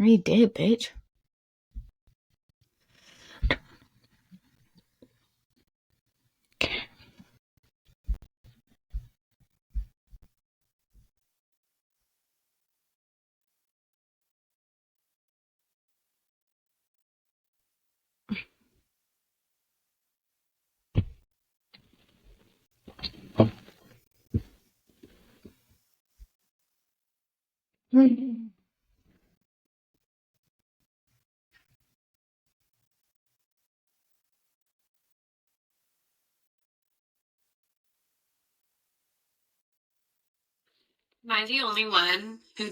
Already did, bitch. Am I the only one who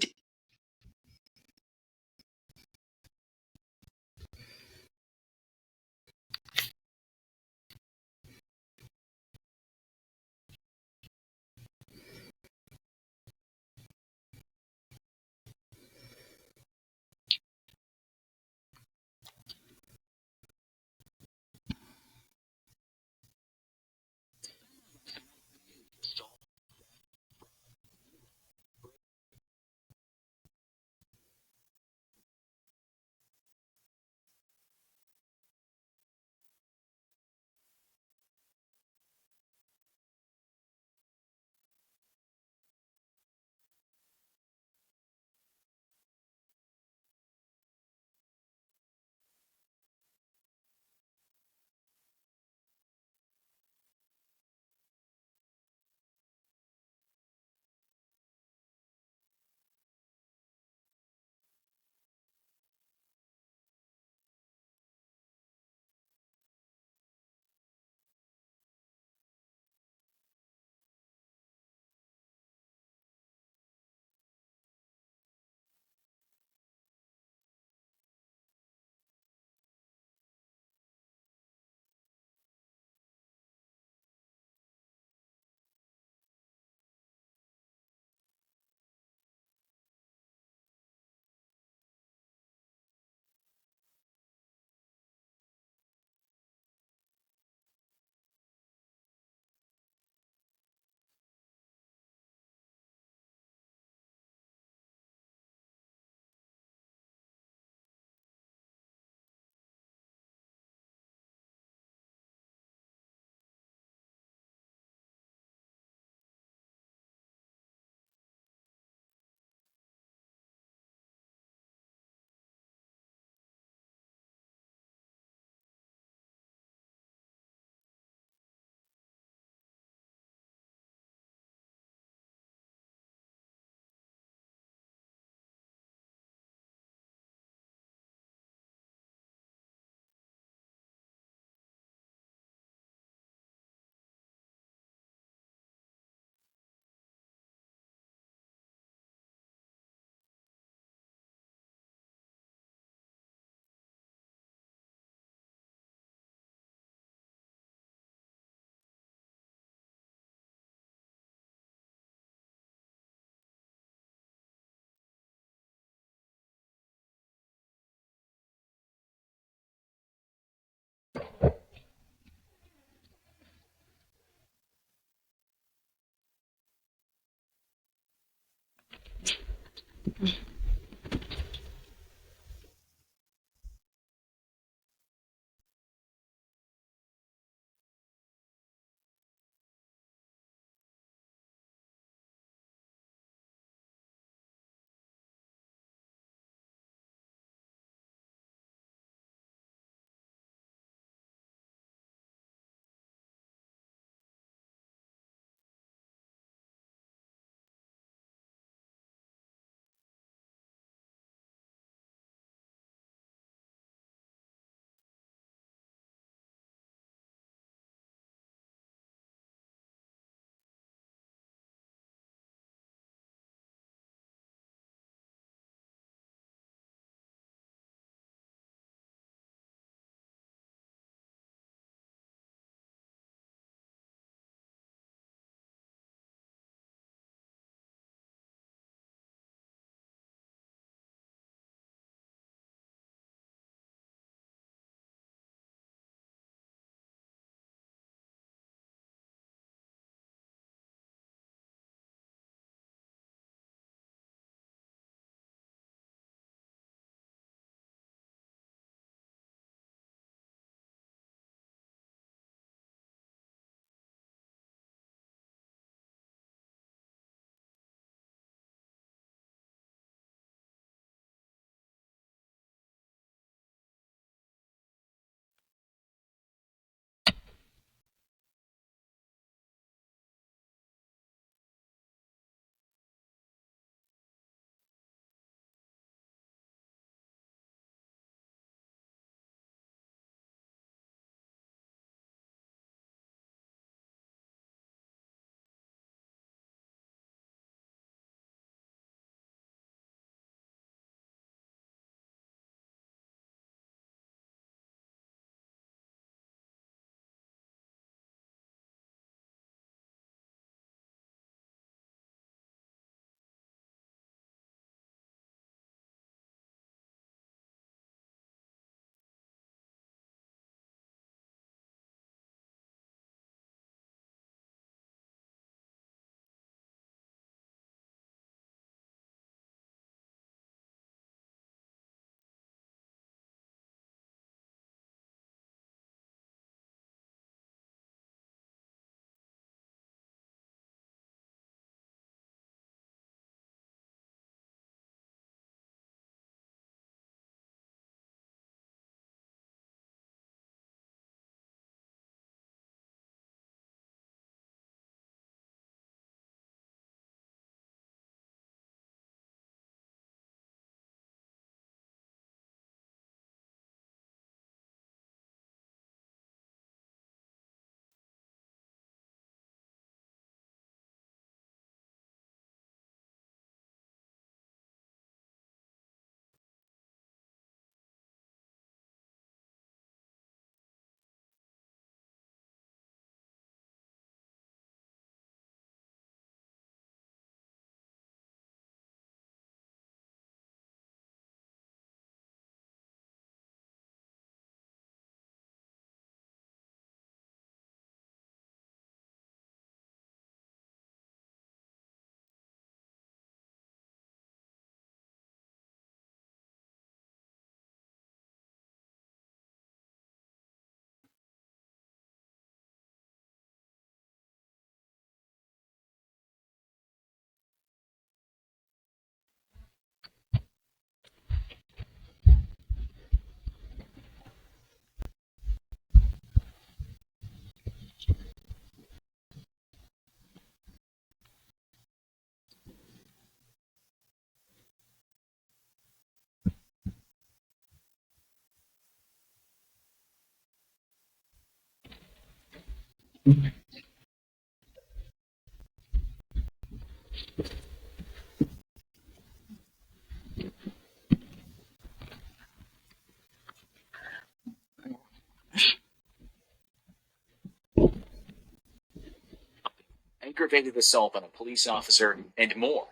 Aggravated assault on a police officer, and more.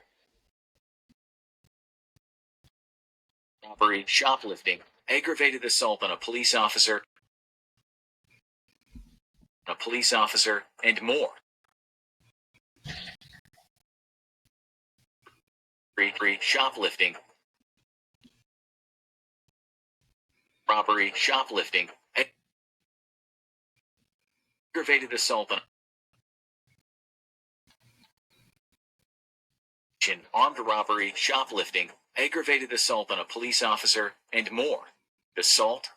Robbery, shoplifting, aggravated assault on a police officer, and more. Shoplifting, robbery, shoplifting, aggravated assault on armed robbery, shoplifting, aggravated assault on a police officer, and more. Assault,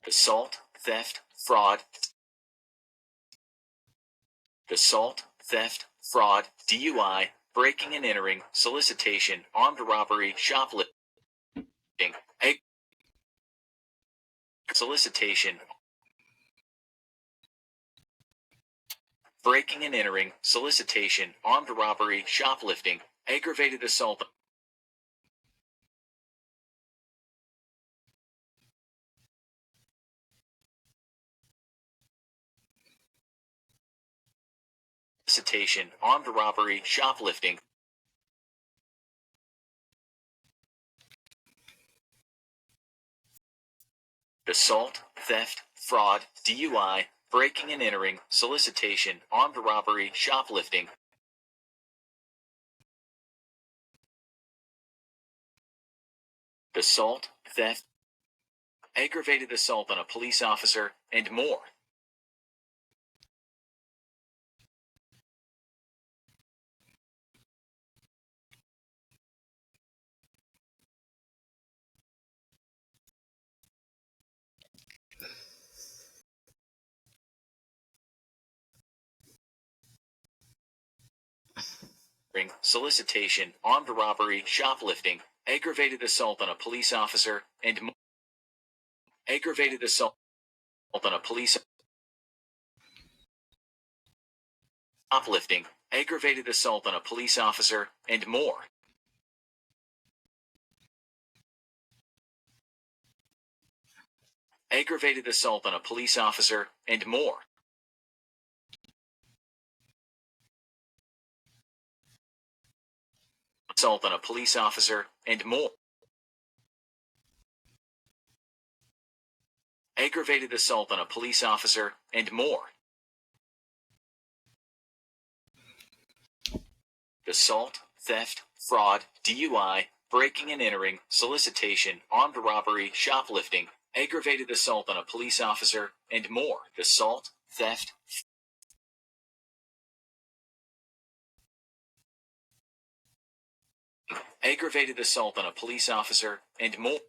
assault, theft, fraud, DUI, breaking and entering, solicitation, armed robbery, shoplifting, solicitation, breaking and entering, solicitation, armed robbery, shoplifting, aggravated assault, solicitation, armed robbery, shoplifting, assault, theft, fraud, DUI, breaking and entering, solicitation, armed robbery, shoplifting, assault, theft, aggravated assault on a police officer, and more. Solicitation, armed robbery, shoplifting, aggravated assault on a police officer, and more. Aggravated assault on a police shoplifting, aggravated assault on a police officer, and more. Aggravated assault on a police officer, and more. Assault on a police officer, and more. Aggravated assault on a police officer, and more. Assault, theft, fraud, DUI, breaking and entering, solicitation, armed robbery, shoplifting, aggravated assault on a police officer, and more. Assault, theft, aggravated assault on a police officer, and more.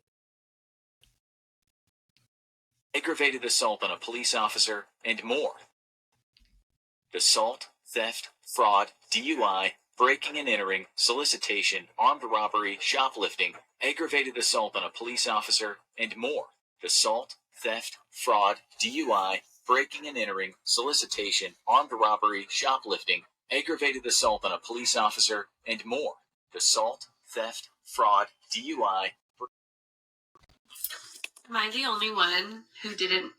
Aggravated assault on a police officer, and more. Assault, theft, fraud, DUI, breaking and entering, solicitation, armed robbery, shoplifting, aggravated assault on a police officer, and more. Assault, theft, fraud, DUI, breaking and entering, solicitation, armed robbery, shoplifting, aggravated assault on a police officer, and more. Assault, theft, fraud, DUI. Am I the only one who didn't?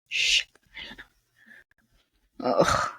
Shh. Ugh.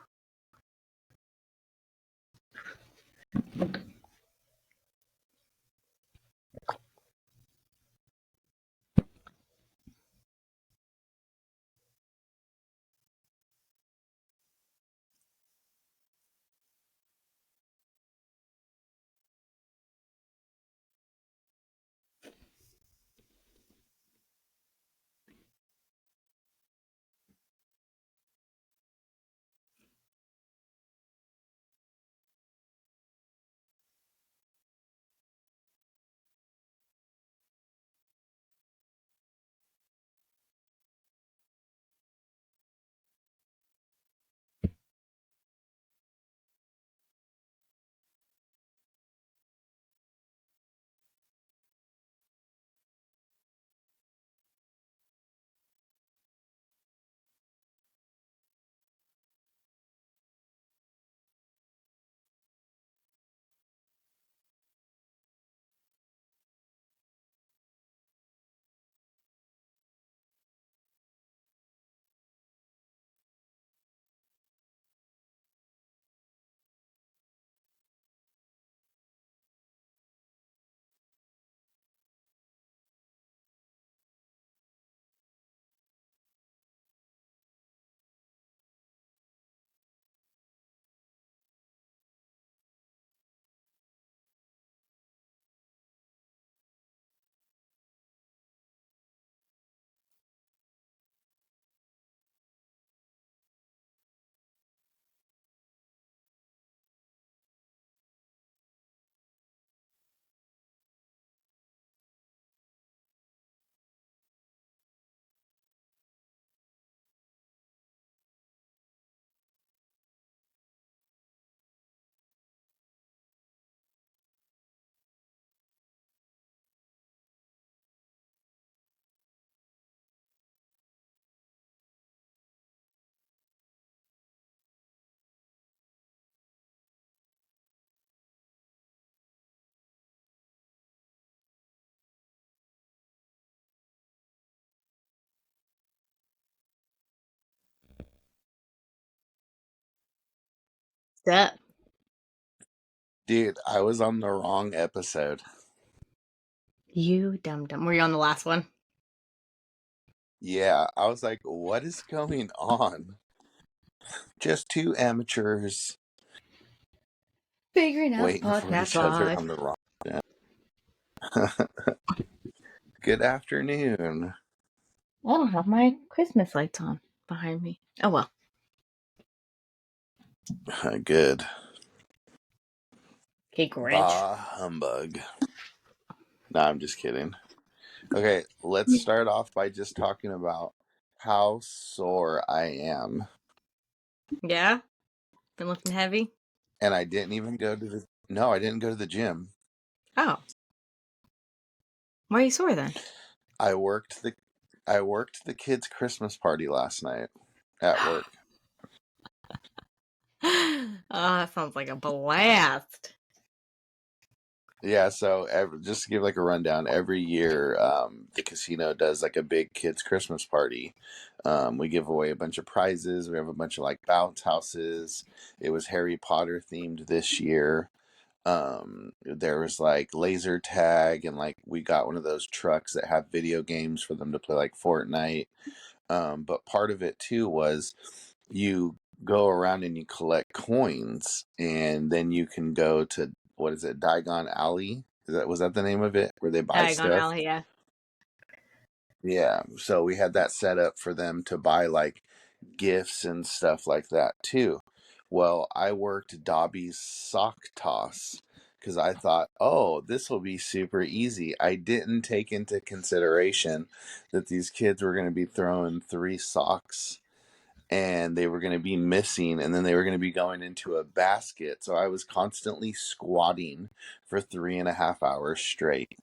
That Dude, I was on the wrong episode. you dumb. Were you on the last one? Yeah, I was like, what is going on? Just two amateurs Figuring out waiting for podcast each other life. on the wrong. Yeah. Good afternoon. I don't have my Christmas lights on behind me. Oh well. Good. Okay, Grinch. Bah humbug. No, I'm just kidding. Okay, let's start off by just talking about how sore I am. Yeah? Been lifting heavy? And I didn't even go to the I didn't go to the gym. Oh. Why are you sore then? I worked the kids' Christmas party last night at work. Oh, that sounds like a blast. Yeah, so just to give like a rundown, every year the casino does like a big kids Christmas party. We give away a bunch of prizes. We have a bunch of like bounce houses. It was Harry Potter themed this year. There was like laser tag, and like we got one of those trucks that have video games for them to play like Fortnite. But part of it too was you go around and you collect coins, and then you can go to, what is it, Diagon Alley? Was that the name of it, where they buy Diagon stuff? Alley, yeah. Yeah. So we had that set up for them to buy like gifts and stuff like that too. Well, I worked Dobby's sock toss because I thought, oh, this will be super easy. I didn't take into consideration that these kids were going to be throwing 3 socks and they were going to be missing, and then they were going to be going into a basket. So I was constantly squatting for 3.5 hours straight.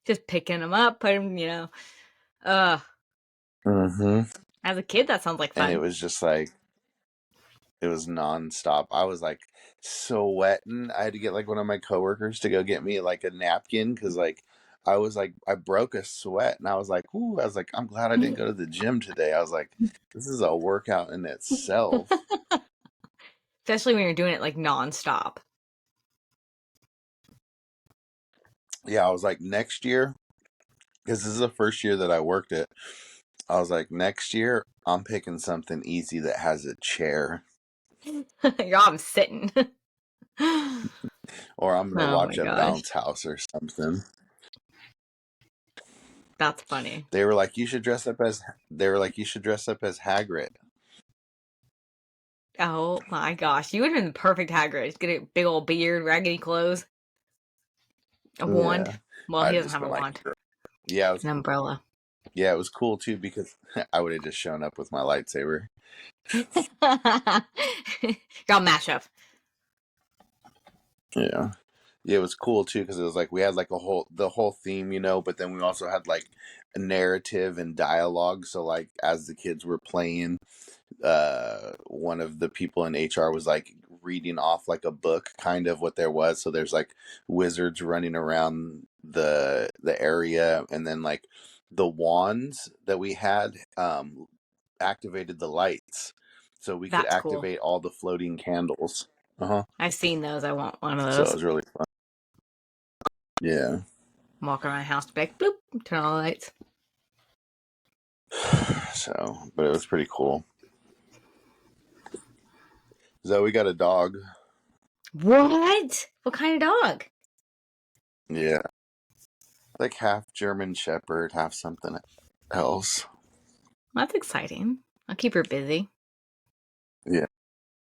Just picking them up, putting them, As a kid, that sounds like fun. And it was just like, it was nonstop. I was like sweating. I had to get like one of my coworkers to go get me like a napkin because like I broke a sweat, and I was like, ooh, I was like, I'm glad I didn't go to the gym today. I was like, this is a workout in itself. Especially when you're doing it like nonstop. Yeah, I was like, next year, because this is the first year that I worked it, I was like, next year I'm picking something easy that has a chair, I'm sitting. or I'm gonna Oh watch my a gosh. bounce house or something. That's funny. They were like, you should dress up as Hagrid. Oh my gosh. You would have been the perfect Hagrid. Just get a big old beard, raggedy clothes, a wand. Yeah, Well, he I'd doesn't just have a been like, wand. yeah, it was An umbrella. Yeah, it was cool too because I would have just shown up with my lightsaber. Y'all mash up. Yeah. Yeah, it was cool too because it was like we had like the whole theme, but then we also had like a narrative and dialogue. So like as the kids were playing, one of the people in HR was like reading off like a book, kind of what there was. So there's like wizards running around the area, and then like the wands that we had activated the lights, so we could That's cool. activate all the floating candles. I've seen those. I want one of So it those. was really fun. Yeah. Walk around the house, be like, bloop, turn on the lights. So, but it was pretty cool. Zoe got a dog. What? What kind of dog? Yeah. Like half German Shepherd, half something else. That's exciting. I'll keep her busy. Yeah.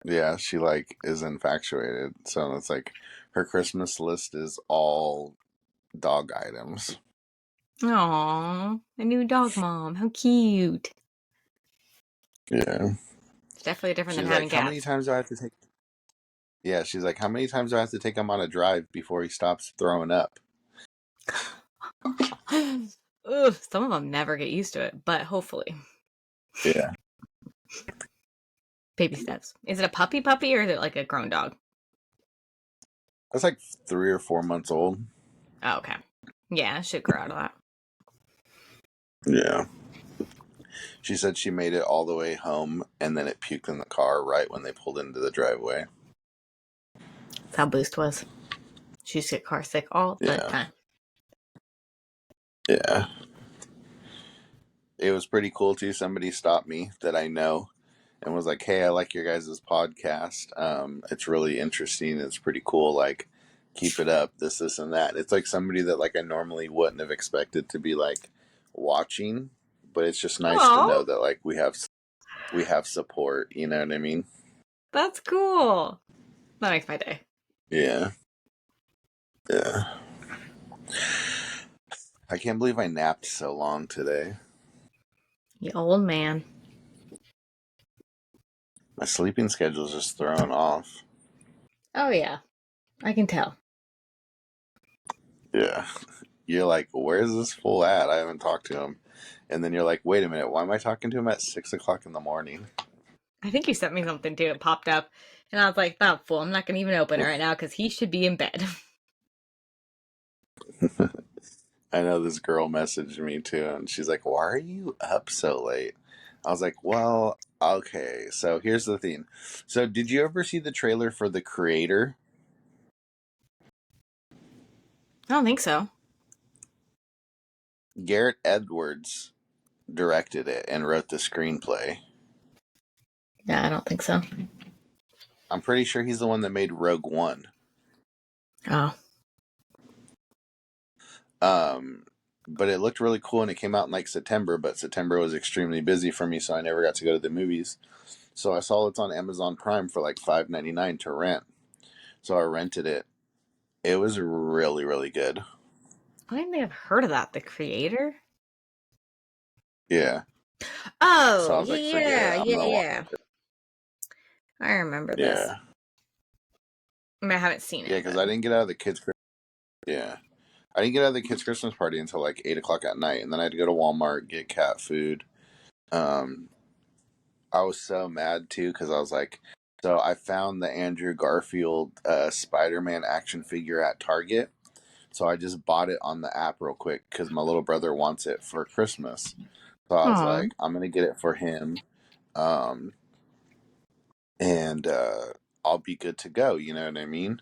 Yeah, she like is infatuated. So it's like her Christmas list is all dog items. Aww, a new dog mom. How cute. Yeah. It's definitely different She's than like, having how many cats. times do I have to take Yeah, she's like, how many times do I have to take him on a drive before he stops throwing up? Ugh, some of them never get used to it, but hopefully. Yeah. Baby steps. Is it a puppy or is it like a grown dog? That's like 3 or 4 months old. Oh, okay. Yeah, it should grow out of that. Yeah. She said she made it all the way home, and then it puked in the car right when they pulled into the driveway. That's how Boost was. She used to get car sick all the time. Yeah. It was pretty cool, too. Somebody stopped me that I know and was like, hey, I like your guys' podcast. It's really interesting. It's pretty cool. Like, keep it up, this, and that. It's like somebody that like I normally wouldn't have expected to be like watching, but it's just nice to know that like we have support, you know what I mean? That's cool. That makes my day. Yeah. Yeah. I can't believe I napped so long today. You old man. My sleeping schedule's just thrown off. Oh, yeah. I can tell. Yeah. You're like, where's this fool at? I haven't talked to him. And then you're like, wait a minute, why am I talking to him at 6 o'clock in the morning? I think you sent me something too. It popped up. And I was like, that fool, I'm not going to even open it right now because he should be in bed. I know this girl messaged me too, and she's like, why are you up so late? I was like, well, okay, so here's the thing. So, did you ever see the trailer for The Creator? I don't think so. Garrett Edwards directed it and wrote the screenplay. Yeah, I don't think so. I'm pretty sure he's the one that made Rogue One. Oh. But it looked really cool, and it came out in like September, but September was extremely busy for me, so I never got to go to the movies. So I saw it's on Amazon Prime for like $5.99 to rent. So I rented it. It was really, really good. I don't think I've heard of that. The Creator? Yeah. Oh, So I was like, forget it. I'm gonna watch it. I remember this. Yeah. I mean, I haven't seen it. Yeah, because I didn't get out of the kids' I didn't get out of the kids' Christmas party until like 8 o'clock at night, and then I had to go to Walmart, get cat food. I was so mad too because I was like, so I found the Andrew Garfield Spider-Man action figure at Target. So I just bought it on the app real quick because my little brother wants it for Christmas. So I was like, I'm going to get it for him. And I'll be good to go. You know what I mean?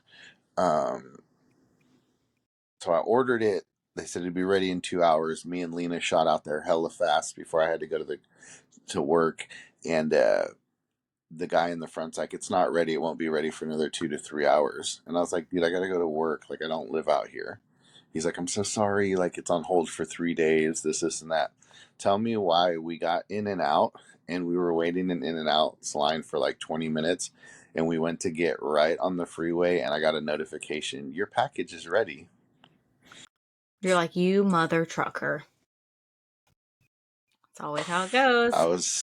So I ordered it. They said it'd be ready in 2 hours. Me and Lena shot out there hella fast before I had to go to work. And the guy in the front's like, it's not ready. It won't be ready for another 2 to 3 hours. And I was like, dude, I got to go to work. Like, I don't live out here. He's like, I'm so sorry. Like, it's on hold for 3 days, this, and that. Tell me why we got in and out, and we were waiting in and out's line for like 20 minutes. And we went to get right on the freeway, and I got a notification. Your package is ready. You're like, you mother trucker. That's always how it goes. I was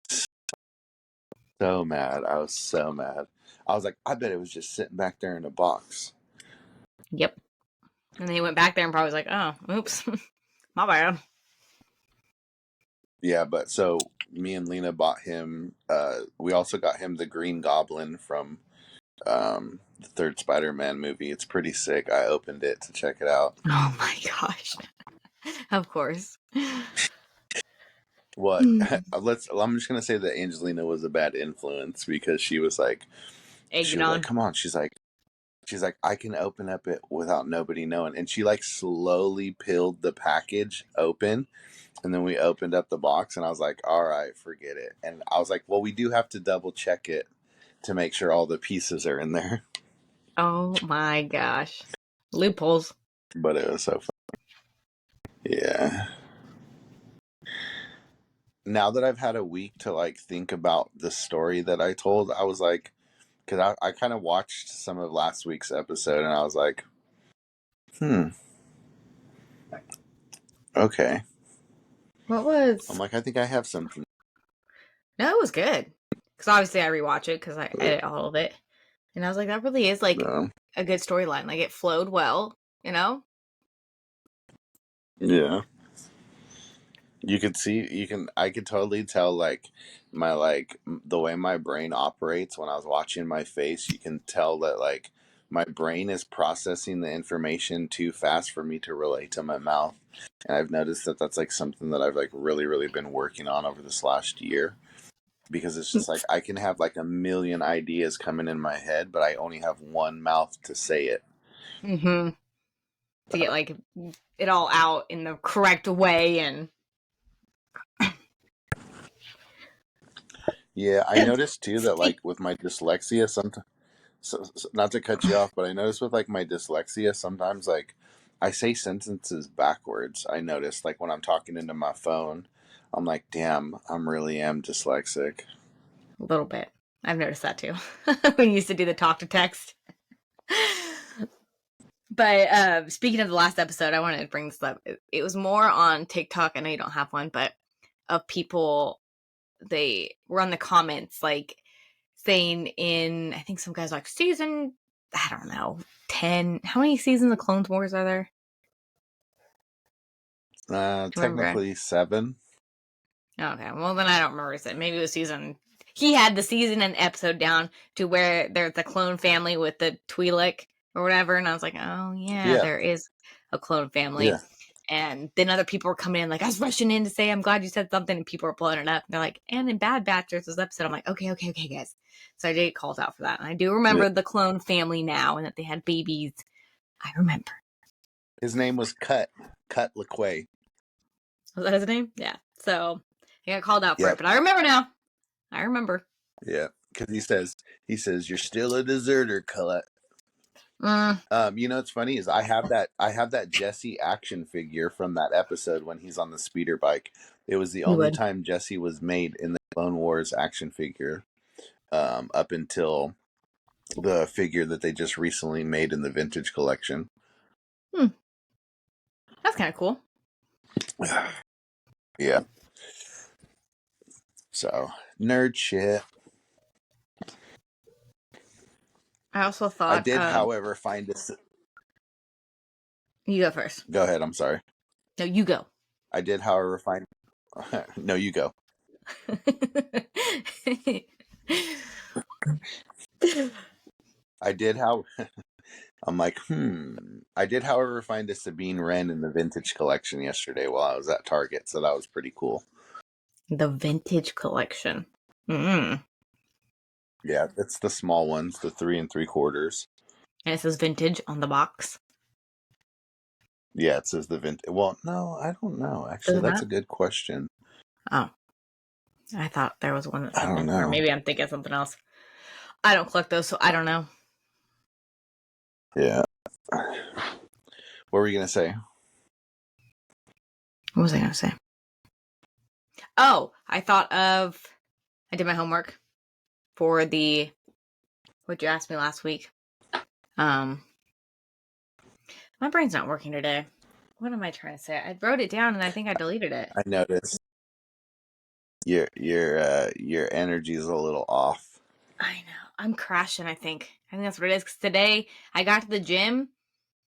so mad. I was like, I bet it was just sitting back there in a box. Yep. And then he went back there and probably was like, oh, oops. My bad. Yeah, but so me and Lena bought him, we also got him the Green Goblin from the third Spider-Man movie. It's pretty sick. I opened it to check it out. Oh my gosh. Of course. What? I'm just gonna say that Angelina was a bad influence because she was like, come on. She's like, I can open up it without nobody knowing. And she like slowly peeled the package open. And then we opened up the box and I was like, all right, forget it. And I was like, well, we do have to double check it to make sure all the pieces are in there. Oh my gosh. Loopholes. But it was so fun. Yeah. Now that I've had a week to like think about the story that I told, I was like, because I kind of watched some of last week's episode and I was like, okay. What was? I'm like, I think I have something. No, it was good. Because obviously I rewatch it because I edit all of it. And I was like, that really is like a good storyline. Like it flowed well, you know? Yeah. I could totally tell like the way my brain operates when I was watching my face. You can tell that like my brain is processing the information too fast for me to relate to my mouth. And I've noticed that that's like something that I've like really, really been working on over this last year, because it's just like I can have like a million ideas coming in my head, but I only have one mouth to say it. Mm-hmm. To get like it all out in the correct way. And Yeah, I noticed too that like with my dyslexia, sometimes, not to cut you off, but I noticed with like my dyslexia, sometimes like I say sentences backwards. I noticed like when I'm talking into my phone, I'm like, damn, I'm really am dyslexic. a little bit. I've noticed that too. When you used to do the talk to text. But speaking of the last episode, I wanted to bring this up. It was more on TikTok. I know you don't have one, but of people, they were on the comments like saying in, I think some guys like season, I don't know, 10. How many seasons of Clone Wars are there? Technically 7. Okay, well then I don't remember it. Maybe it was season. He had the season and episode down to where there's the clone family with the Twi'lek or whatever, and I was like, oh yeah, Yeah, there is a clone family. yeah. And then other people were coming in, like I was rushing in to say, I'm glad you said something, and people were blowing it up. And they're like, and in Bad Batch there's this episode. I'm like, okay, guys. So I did get called out for that, and I do remember the clone family now, and that they had babies. I remember. His name was Cut LaQuay. Was that his name? Yeah. So I got called out for Yep. it, but I remember now. I remember. Yeah, because he says you're still a deserter, Cut. You know what's funny is I have that Jesse action figure from that episode when he's on the speeder bike. It was the only time Jesse was made in the Clone Wars action figure, up until the figure that they just recently made in the vintage collection. That's kind of cool. Yeah. So nerd shit. I also thought I did, however, find this. You go first. Go ahead. I'm sorry. No, you go. I did, however, find. No, you go. I did how. I'm like, I did, however, find a Sabine Wren in the vintage collection yesterday while I was at Target, so that was pretty cool. The vintage collection. Mm. Yeah, it's the small ones, the 3 3/4. And it says vintage on the box. Yeah, it says the vintage. Well, no, I don't know. Actually, that's a good question. Oh, I thought there was one that said I don't know. Or maybe I'm thinking of something else. I don't collect those, so I don't know. Yeah. What were you going to say? What was I going to say? Oh, I did my homework for what you asked me last week. My brain's not working today. What am I trying to say? I wrote it down and I think I deleted it. I noticed your energy is a little off. I know. I'm crashing, I think. I think that's what it is. Because today I got to the gym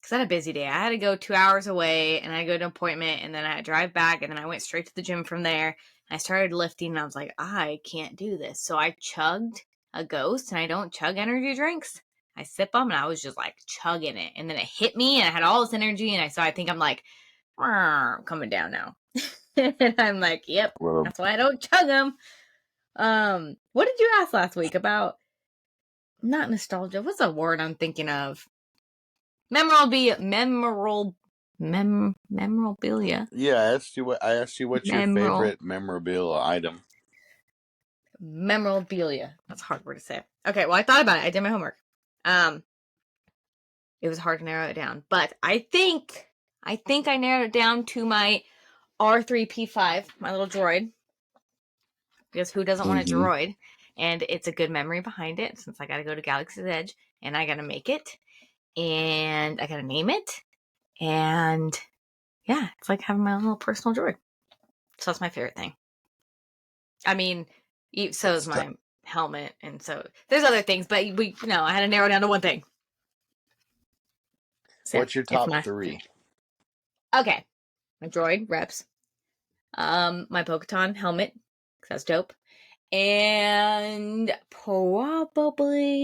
because I had a busy day. I had to go 2 hours away and I go to an appointment and then I drive back and then I went straight to the gym from there. I started lifting and I was like, I can't do this. So I chugged a Ghost, and I don't chug energy drinks. I sip them and I was just like chugging it. And then it hit me and I had all this energy. And I think I'm like, coming down now. And I'm like, yep, that's why I don't chug them. What did you ask last week about? Not nostalgia. What's the word I'm thinking of? Memorabilia. Yeah, I asked you what's your favorite memorabilia item. Memorabilia. That's a hard word to say. Okay, well I thought about it. I did my homework. It was hard to narrow it down, but I think I narrowed it down to my R3P5, my little droid. Because who doesn't want a droid? And it's a good memory behind it, since I got to go to Galaxy's Edge and I got to make it and I got to name it. And yeah, it's like having my own little personal droid. So that's my favorite thing. I mean, so is my helmet, and so there's other things, but I had to narrow down to one thing. So what's your top 3? Okay, my droid reps, my Bo-Katan helmet, because that's dope, and probably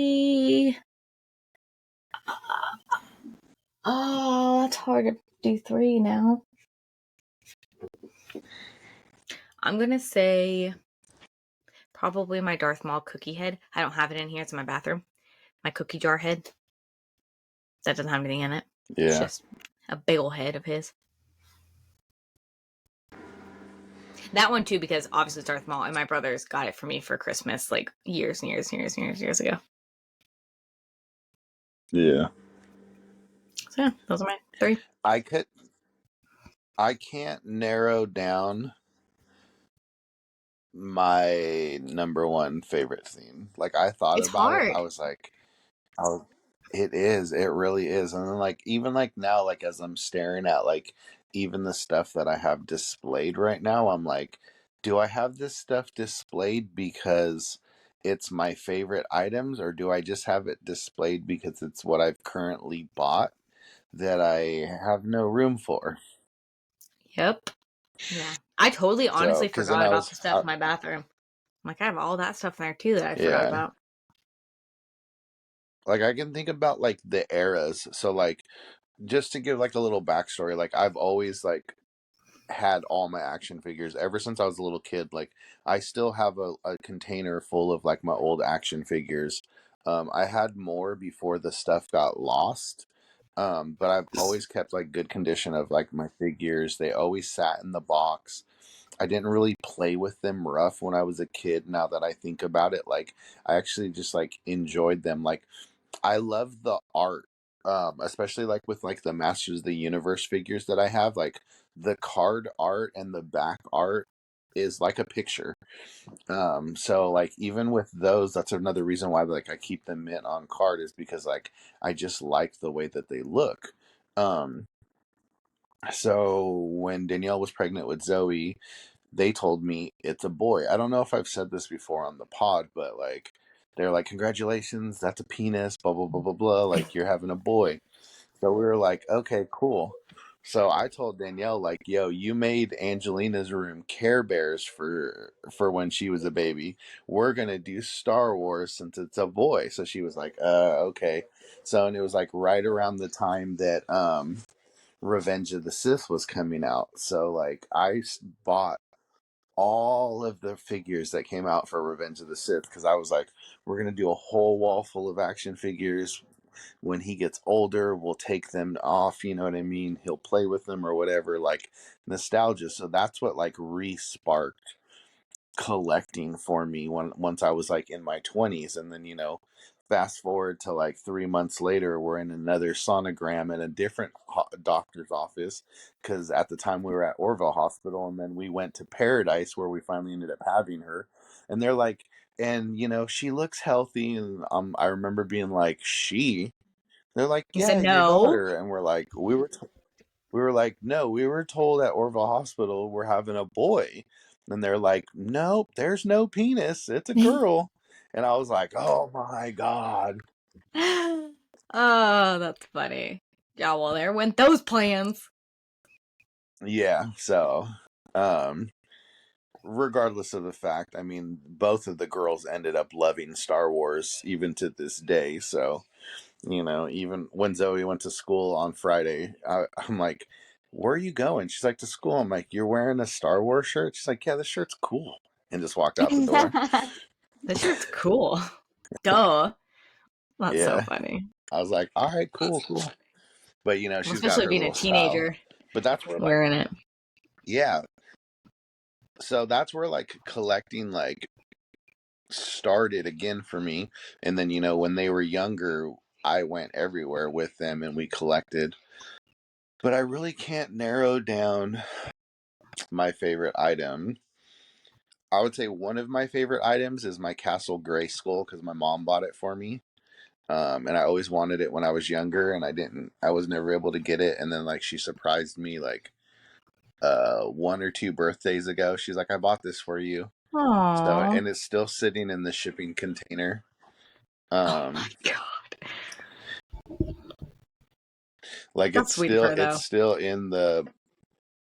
Oh, that's hard to do 3 now. I'm gonna say probably my Darth Maul cookie head. I don't have it in here. It's in my bathroom. My cookie jar head. That doesn't have anything in it. It's Yeah. just a big ol' head of his. That one too, because obviously it's Darth Maul, and my brothers got it for me for Christmas like years and years and years and years and years ago. Yeah. So yeah, those are my 3. I can't narrow down my number one favorite scene. Like I thought It's about it. hard. I was like, oh, it is. It really is. And then like even like now, like as I'm staring at like even the stuff that I have displayed right now, I'm like, do I have this stuff displayed because it's my favorite items, or do I just have it displayed because it's what I've currently bought that I have no room for? Yep. Yeah. I totally So, honestly because then forgot about the stuff in my bathroom. I'm like, I have all that stuff in there too that I forgot yeah, about. like I can think about like the eras. So like just to give like a little backstory, like I've always like had all my action figures ever since I was a little kid. Like I still have a container full of like my old action figures. I had more before the stuff got lost. But I've always kept like good condition of like my figures. They always sat in the box. I didn't really play with them rough when I was a kid. Now that I think about it, like I actually just like enjoyed them. Like I love the art, especially like with like the Masters of the Universe figures that I have. Like the card art and the back art is like a picture. So like even with those, that's another reason why like I keep them mint on card is because like I just like the way that they look. Um, so when Danielle was pregnant with Zoe, they told me it's a boy. I don't know if I've said this before on the pod, but like they're like, congratulations, that's a penis, blah blah blah blah blah. Like you're having a boy. So we were like, okay, cool. So I told Danielle, like, yo, you made Angelina's room Care Bears for when she was a baby. We're gonna do Star Wars since it's a boy. So she was like, okay. So and it was like right around the time that Revenge of the Sith was coming out. So like bought all of the figures that came out for Revenge of the Sith because I was like, we're gonna do a whole wall full of action figures. When he gets older, we'll take them off. You know what I mean? He'll play with them or whatever. Like nostalgia. So that's what like re-sparked collecting for me once I was like in my 20s, and then fast forward to like 3 months later, we're in another sonogram in a different doctor's office because at the time we were at Orville Hospital, and then we went to Paradise where we finally ended up having her, and they're like, and she looks healthy, and I remember being like, they're like, You yeah, said your no. daughter, and we're like, we were like, no, we were told at Orville Hospital we're having a boy. And they're like, nope, there's no penis. It's a girl. And I was like, oh my God. Oh, that's funny. Yeah, well, there went those plans. Yeah. So, um, regardless of the fact, I mean, both of the girls ended up loving Star Wars even to this day. So, even when Zoe went to school on Friday, I'm like, where are you going? She's like, to school. I'm like, you're wearing a Star Wars shirt? She's like, yeah, this shirt's cool. And just walked out the door. This shirt's cool. Duh. That's so Yeah. funny. I was like, all right, cool, cool. But, she's got Especially her being a little style. teenager But that's where, like, wearing it. yeah. So that's where, like, collecting, like, started again for me. And then, when they were younger, I went everywhere with them and we collected. But I really can't narrow down my favorite item. I would say one of my favorite items is my Castle Grayskull because my mom bought it for me. And I always wanted it when I was younger, and I was never able to get it. And then like she surprised me like 1 or 2 birthdays ago. She's like, I bought this for you. So, Aww. and it's still sitting in the shipping container. Oh my god. Like That's sweet of her, it's though. still in the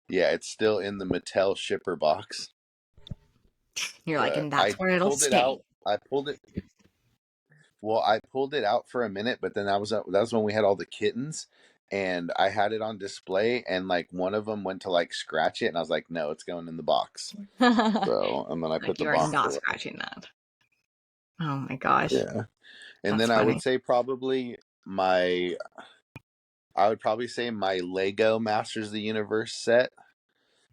yeah, it's still in the Mattel shipper box. You're like, But and I that's where it'll pulled it stay. out. I pulled it Well, I pulled it out for a minute, but then that was when we had all the kittens, and I had it on display, and like one of them went to like scratch it, and I was like, no, it's going in the box. So, and then I put Like the you are box not away. scratching that. Oh my gosh. Yeah, and That's then I funny. would say probably I would probably say my Lego Masters of the Universe set,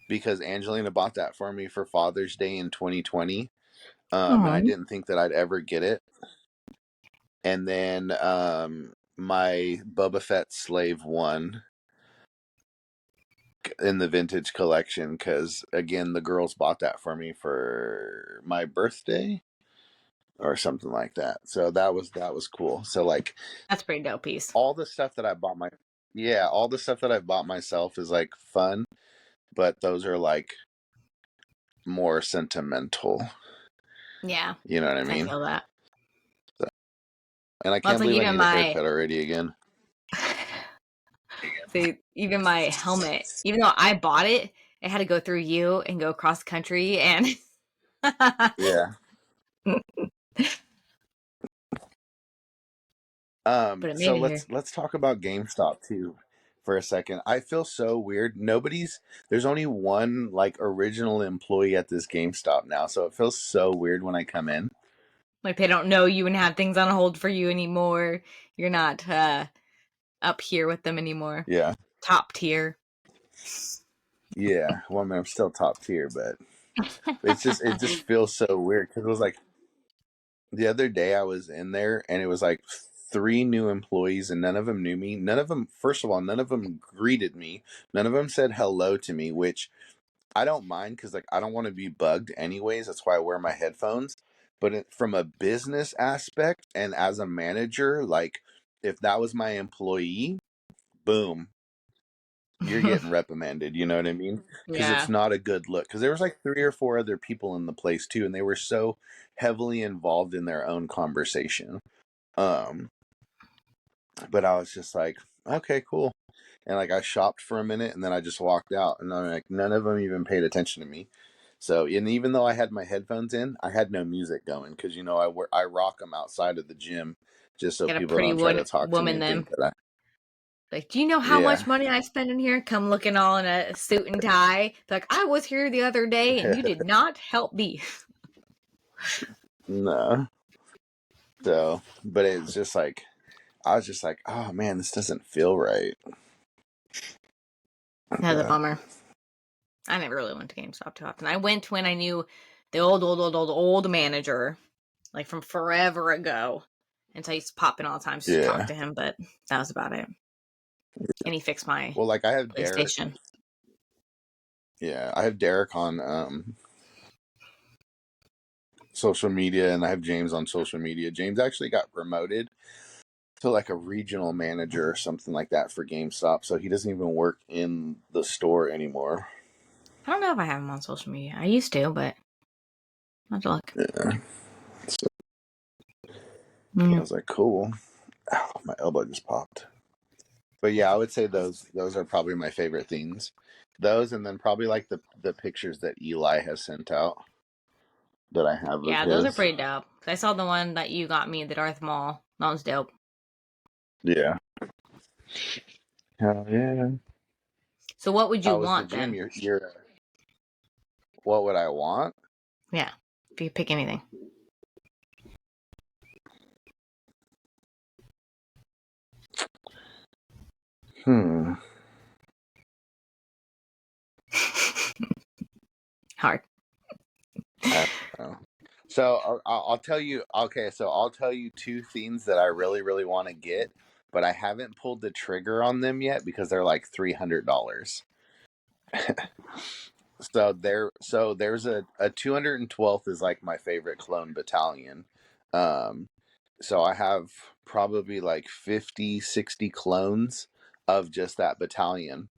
because Angelina bought that for me for Father's Day in 2020. And I Oh, didn't think that I'd ever get it. And then my Boba Fett Slave one in the vintage collection, because again, the girls bought that for me for my birthday or something like that. So that was cool. So like that's a pretty dope piece. all the stuff that I bought all the stuff that I bought myself is like fun, but those are like more sentimental. Yeah, You know what I I mean? feel that. So, and I Well, it's can't like believe I even need a my haircut already again. see, even my helmet, even though I bought it, it had to go through you and go across country, and Yeah. but it So made it let's here. let's talk about GameStop too for a second. I feel so weird. There's only one like original employee at this GameStop now, so it feels so weird when I come in. Like they don't know you and have things on hold for you anymore. You're not up here with them anymore. Yeah. Top tier. Yeah. Well, I mean, I'm still top tier, but it just feels so weird because it was like the other day I was in there and it was like three new employees and none of them knew me. None of them, first of all, none of them greeted me. None of them said hello to me, which I don't mind because like I don't want to be bugged anyways. That's why I wear my headphones. But from a business aspect and as a manager, like if that was my employee, boom, you're getting reprimanded. You know what I mean? Because it's Yeah. not a good look. Because there was like three or four other people in the place too, and they were so heavily involved in their own conversation. Um, but I was just like, okay, cool. And like I shopped for a minute and then I just walked out and I'm like none of them even paid attention to me. So and even though I had my headphones in, I had no music going because I rock them outside of the gym just so Get a people pretty don't try to talk to me woman and then. think that Like, do you know how yeah. much money I spend in here? Come looking all in a suit and tie. Like, I was here the other day and you did not help me. No. So, but it's just like I was just like, oh man, this doesn't feel right. That's a But bummer. I never really went to GameStop too often. I went when I knew the old manager, like from forever ago. And so I used to pop in all the time just to talk yeah. to him, but that was about it. And he fixed my Well, like I have Derek. PlayStation. Yeah, I have Derek on social media and I have James on social media. James actually got promoted to like a regional manager or something like that for GameStop, so he doesn't even work in the store anymore. I don't know if I have him on social media. I used to, but not to look. Yeah. So I Yeah. was like, cool. Ow, my elbow just popped. But yeah, I would say those are probably my favorite things. Those and then probably like the pictures that Eli has sent out that I have of Yeah, those are his. pretty dope. I saw the one that you got me at the Darth Mall. That was dope. Yeah. Hell yeah. So what would you How was the want gym? then? You're what would I want? Yeah, if you pick anything. Hmm. Hard. I don't know. So I'll tell you. Okay, so I'll tell you two things that I really, really want to get, but I haven't pulled the trigger on them yet because they're like $300. So there's a 212th is like my favorite clone battalion. Um, so I have probably like 50, 60 clones of just that battalion.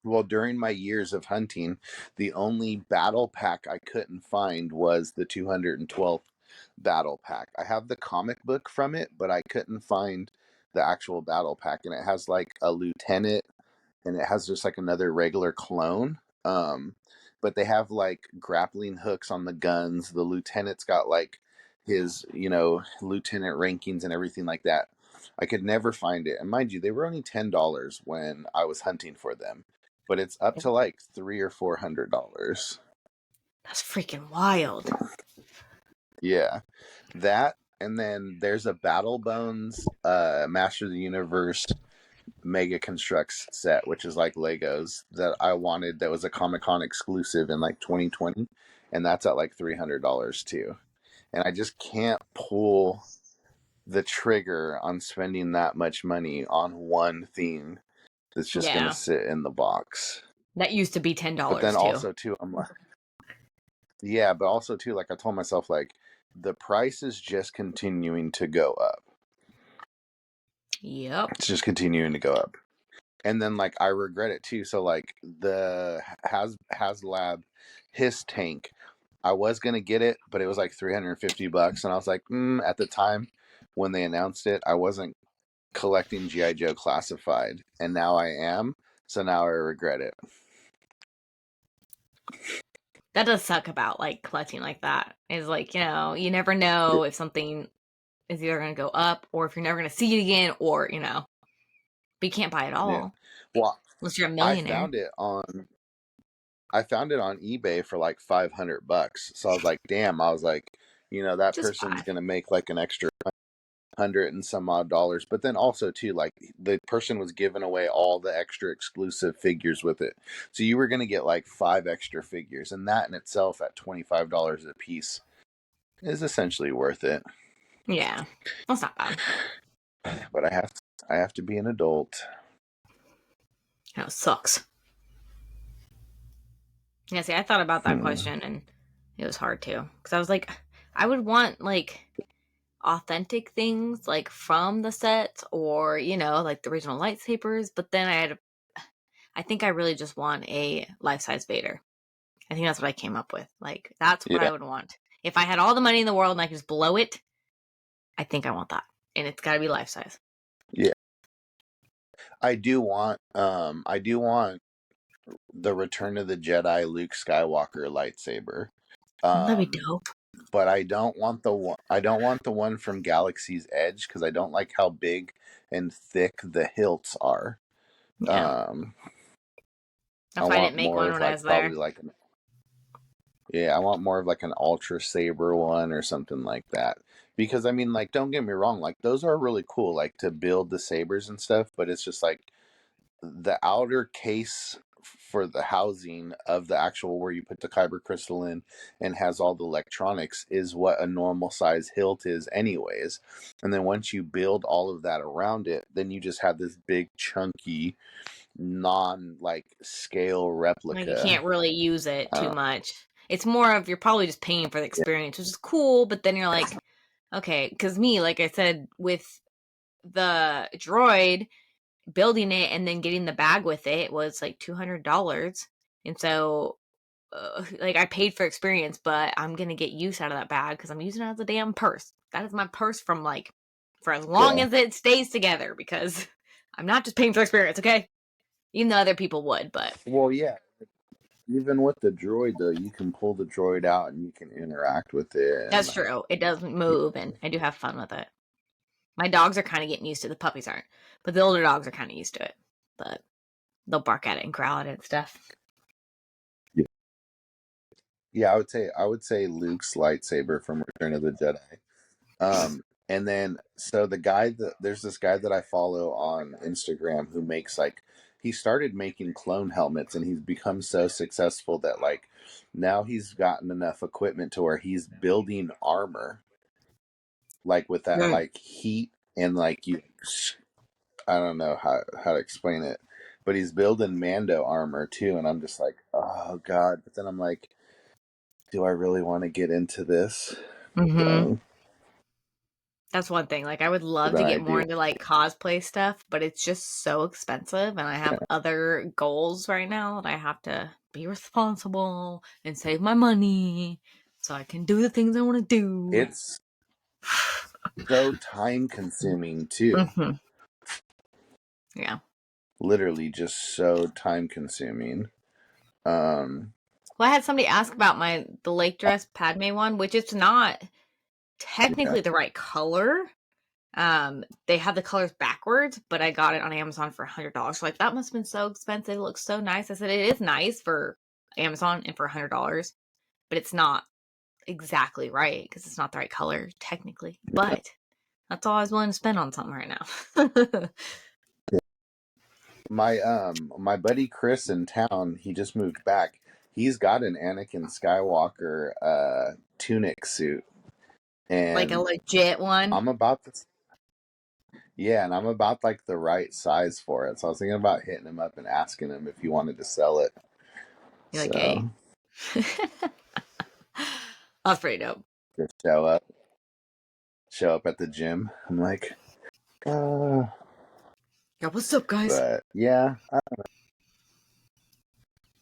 Well, during my years of hunting, the only battle pack I couldn't find was the 212th battle pack. I have the comic book from it, but I couldn't find the actual battle pack. And it has like a lieutenant and it has just like another regular clone. But they have like grappling hooks on the guns. The lieutenant's got like his, lieutenant rankings and everything like that. I could never find it. And mind you, they were only $10 when I was hunting for them, but it's up to like $300 or $400. That's freaking wild. Yeah, that, and then there's a Battle Bones Master of the Universe Mega Constructs set, which is like Legos that I wanted. That was a Comic Con exclusive in like 2020, and that's at like $300 too. And I just can't pull the trigger on spending that much money on one theme that's just gonna Yeah. sit in the box. That used to be But $10 then too. also too, I'm like, yeah, but also too, like I told myself, like the price is just continuing to go up. Yep. It's just continuing to go up. And then like I regret it too. So like the HasLab His tank, I was gonna get it, but it was like $350, and I was like, at the time when they announced it, I wasn't collecting GI Joe Classified, and now I am. So now I regret it. That does suck about like collecting like that. Is like, you never know if something is either going to go up or if you're never going to see it again, or but you can't buy it Yeah. all Well, unless you're a I millionaire. found it on eBay for like $500. So I was like, damn. I was like, that Just person's buy. gonna make like an extra $100 and some odd. But then also too, like the person was giving away all the extra exclusive figures with it, so you were gonna get like 5 extra figures, and that in itself at $25 a piece is essentially worth it. Yeah, that's not bad. But I have to be an adult. It sucks. Yeah, see, I thought about that question and it was hard too. Because I was like, I would want like authentic things like from the sets or, like the original lightsabers. But then I think I really just want a life size Vader. I think that's what I came up with. Like, that's what Yeah, I would want. If I had all the money in the world and I could just blow it, I think I want that. And it's got to be life size. yeah. I do want the Return of the Jedi Luke Skywalker lightsaber. That'd be dope. But I don't want the one. I don't want the one from Galaxy's Edge because I don't like how big and thick the hilts are. Yeah. I If I didn't want make more one of when I like was there. probably like I want more of like an Ultra Saber one or something like that. Because I mean, like, don't get me wrong, like those are really cool, like to build the sabers and stuff. But it's just like the outer case for the housing of the actual where you put the kyber crystal in and has all the electronics is what a normal size hilt is anyways. And then once you build all of that around it, then you just have this big chunky non like scale Like, you replica. can't really use it too much. It's more of you're probably just paying for the experience, which is cool. But then you're like, okay, because me, like I said, with the droid, building it and then getting the bag with it was like $200. And so, like, I paid for experience, but I'm going to get use out of that bag because I'm using it as a damn purse. That is my purse from like, for as long as it stays together because I'm not just paying for experience, okay? Even though other people would, but. Well, yeah. Even with the droid, though, you can pull the droid out and you can interact with it. That's true. It doesn't move, and I do have fun with it. My dogs are kind of getting used to it. The puppies aren't, but the older dogs are kind of used to it. But they'll bark at it and growl at it and stuff. Yeah, I would say Luke's lightsaber from Return of the Jedi. And then so there's this guy that I follow on Instagram who makes like he started making clone helmets and he's become so successful that like now he's gotten enough equipment to where he's building armor like with that like heat and like I don't know how to explain it, but he's building Mando armor too, and I'm just like, oh god. But then I'm like, do I really want to get into this? Mm-hmm. That's one thing. Like, I would love to Then I get more do. into like cosplay stuff, but it's just so expensive, and I have other goals right now that I have to be responsible and save my money so I can do the things I want to do. It's so time consuming too. Mm-hmm. Yeah. Literally just so time consuming. Well, I had somebody ask about the lake dress Padme one, which it's not. technically the right color. They have the colors backwards, but I got it on Amazon for $100. So like, that must have been so expensive. It looks so nice. I said, it is nice for Amazon and for $100, but it's not exactly right because it's not the right color technically. But that's all I was willing to spend on something right now. My buddy Chris in town, he just moved back. He's got an Anakin Skywalker tunic suit, Like a and legit one. I'm about this. Yeah, and I'm about like the right size for it. So I was thinking about hitting him up and asking him if he wanted to sell it. You're like, hey. So That's pretty dope. just show up at the gym. I'm like, Yeah, what's up, guys? but yeah,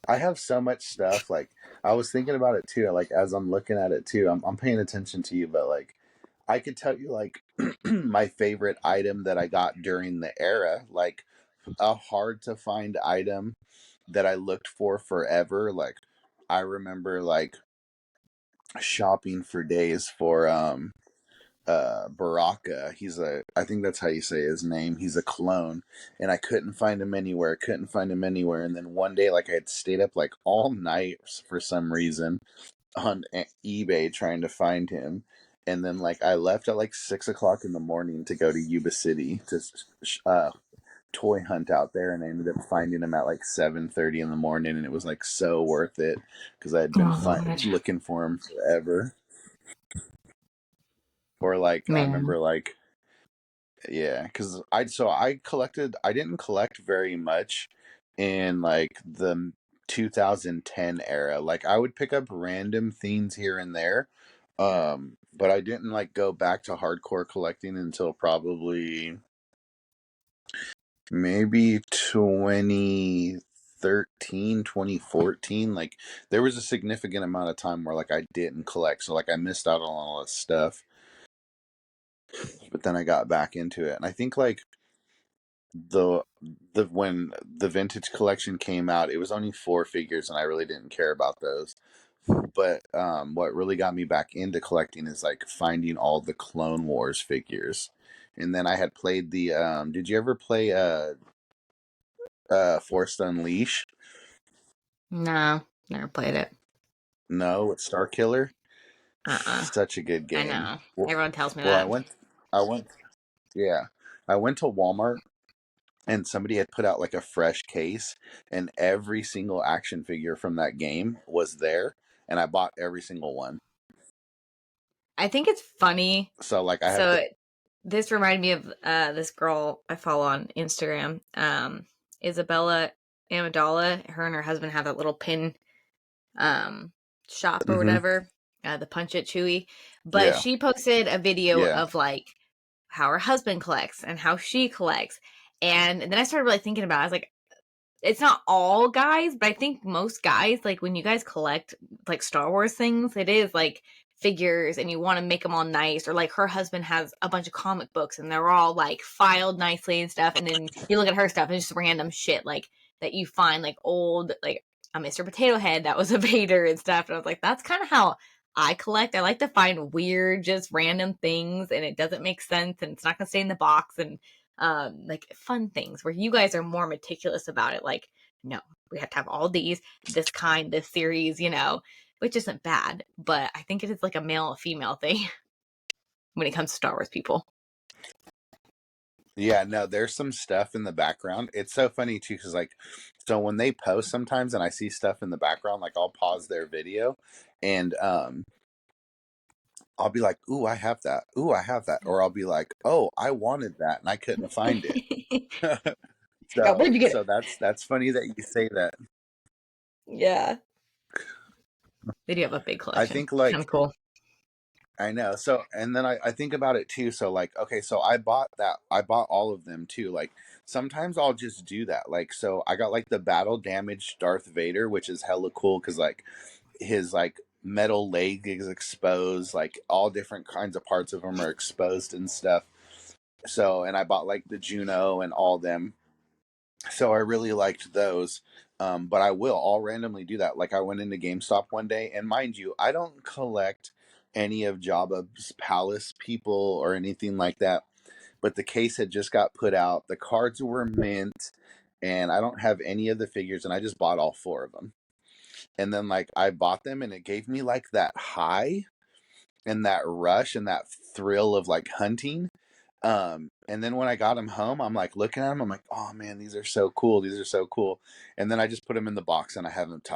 I have so much stuff. Like I was thinking about it too. Like as I'm looking at it too, I'm paying attention to you. But like I could tell you like my favorite item that I got during the era, like a hard to find item that I looked for forever. Like I remember like shopping for days for Baraka. I think that's how you say his name. He's a clone, and I couldn't find him anywhere. And then one day, like I had stayed up like all night for some reason on eBay trying to find him. And then like I left at like 6 o'clock in the morning to go to Yuba City to toy hunt out there, and I ended up finding him at like 7:30 in the morning, and it was like so worth it because I had been Oh, looking for him forever. Or like I man. remember like yeah, because I didn't collect very much in like the 2010 era. Like I would pick up random things here and there, but I didn't like go back to hardcore collecting until probably maybe 2013, 2014. Like there was a significant amount of time where like I didn't collect, so like I missed out on all this stuff. But then I got back into it, and I think like the when the vintage collection came out, it was only 4 figures, and I really didn't care about those. But what really got me back into collecting is like finding all the Clone Wars figures, and then I had played the. Did you ever play Forced Unleash? No, never played it. No, it's Star Killer. Uh-uh. Such a good I game. know. Everyone tells me Well, that. I went, yeah, I went to Walmart and somebody had put out like a fresh case, and every single action figure from that game was there, and I bought every single one. I think it's funny. So like I have So the this reminded me of this girl I follow on Instagram, Isabella Amidala. Her and her husband have that little pin shop or mm-hmm, whatever, the Punch It Chewy. But yeah, she posted a video yeah, of like how her husband collects and how she collects. And then I started really thinking about it. I was like, it's not all guys, but I think most guys, like when you guys collect like Star Wars things, it is like figures and you want to make them all nice. Or like her husband has a bunch of comic books and they're all like filed nicely and stuff. And then you look at her stuff and it's just random shit like that you find like old, like a Mr. Potato Head that was a Vader and stuff. And I was like, that's kind of how I collect. I like to find weird, just random things and it doesn't make sense and it's not going to stay in the box. And like fun things where you guys are more meticulous about it. Like, no, we have to have all these, this kind, this series, which isn't bad, but I think it is like a male female thing when it comes to Star Wars people. yeah. No, there's some stuff in the background. It's so funny too, because like, so when they post sometimes, and I see stuff in the background, like I'll pause their video, and I'll be like, "Ooh, I have that. Ooh, I have that," or I'll be like, "Oh, I wanted that and I couldn't find it." Yeah, where'd So you get it? that's funny that you say that. Yeah. They do have a big I collection. think like Kind of cool. I know. So, and then I think about it too. So, like, okay, so I bought all of them too. Like, sometimes I'll just do that. Like, so I got like the battle damaged Darth Vader, which is hella cool because like his like metal leg is exposed, like all different kinds of parts of him are exposed and stuff. So, and I bought like the Juno and all them. So I really liked those. But I'll randomly do that. Like I went into GameStop one day, and mind you, I don't collect any of Jabba's palace people or anything like that. But the case had just got put out. The cards were mint, and I don't have any of the figures, and I just bought all 4 of them. And then like I bought them, and it gave me like that high and that rush and that thrill of like hunting. And then when I got them home, I'm like looking at them. I'm like, oh man, these are so cool. These are so cool. And then I just put them in the box, and I haven't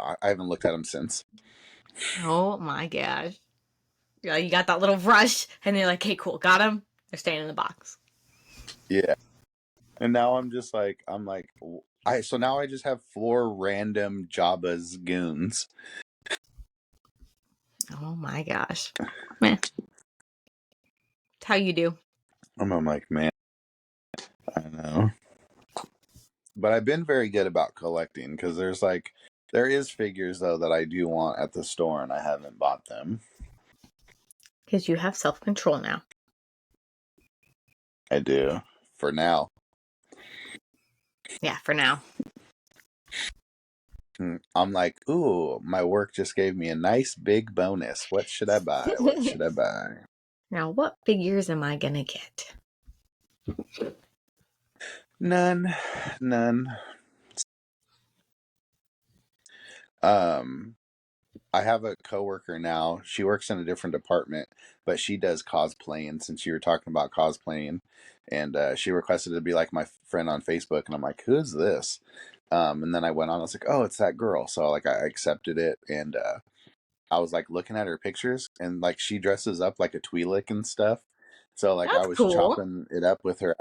looked at them since. Oh my gosh. Yeah, you got that little rush, and you're like, hey, cool, got them. They're staying in the box. Yeah. And now so now I just have 4 random Jabba's goons. Oh my gosh. Man. That's how you do. I'm like, man, I know. But I've been very good about collecting, because there is figures though that I do want at the store, and I haven't bought them. Because you have self-control now. I do. For now. Yeah, for now. I'm like, ooh, my work just gave me a nice big bonus. What should I buy? What should I buy? Now, what figures am I gonna get? None. I have a coworker now. She works in a different department, but she does cosplaying, since you were talking about cosplaying. And she requested to be like my friend on Facebook, and I'm like, who's this? And then I went on, I was like, oh, it's that girl. So like I accepted it, and I was like looking at her pictures, and like she dresses up like a Twi'lek and stuff. So like I That's was cool. chopping it up with her.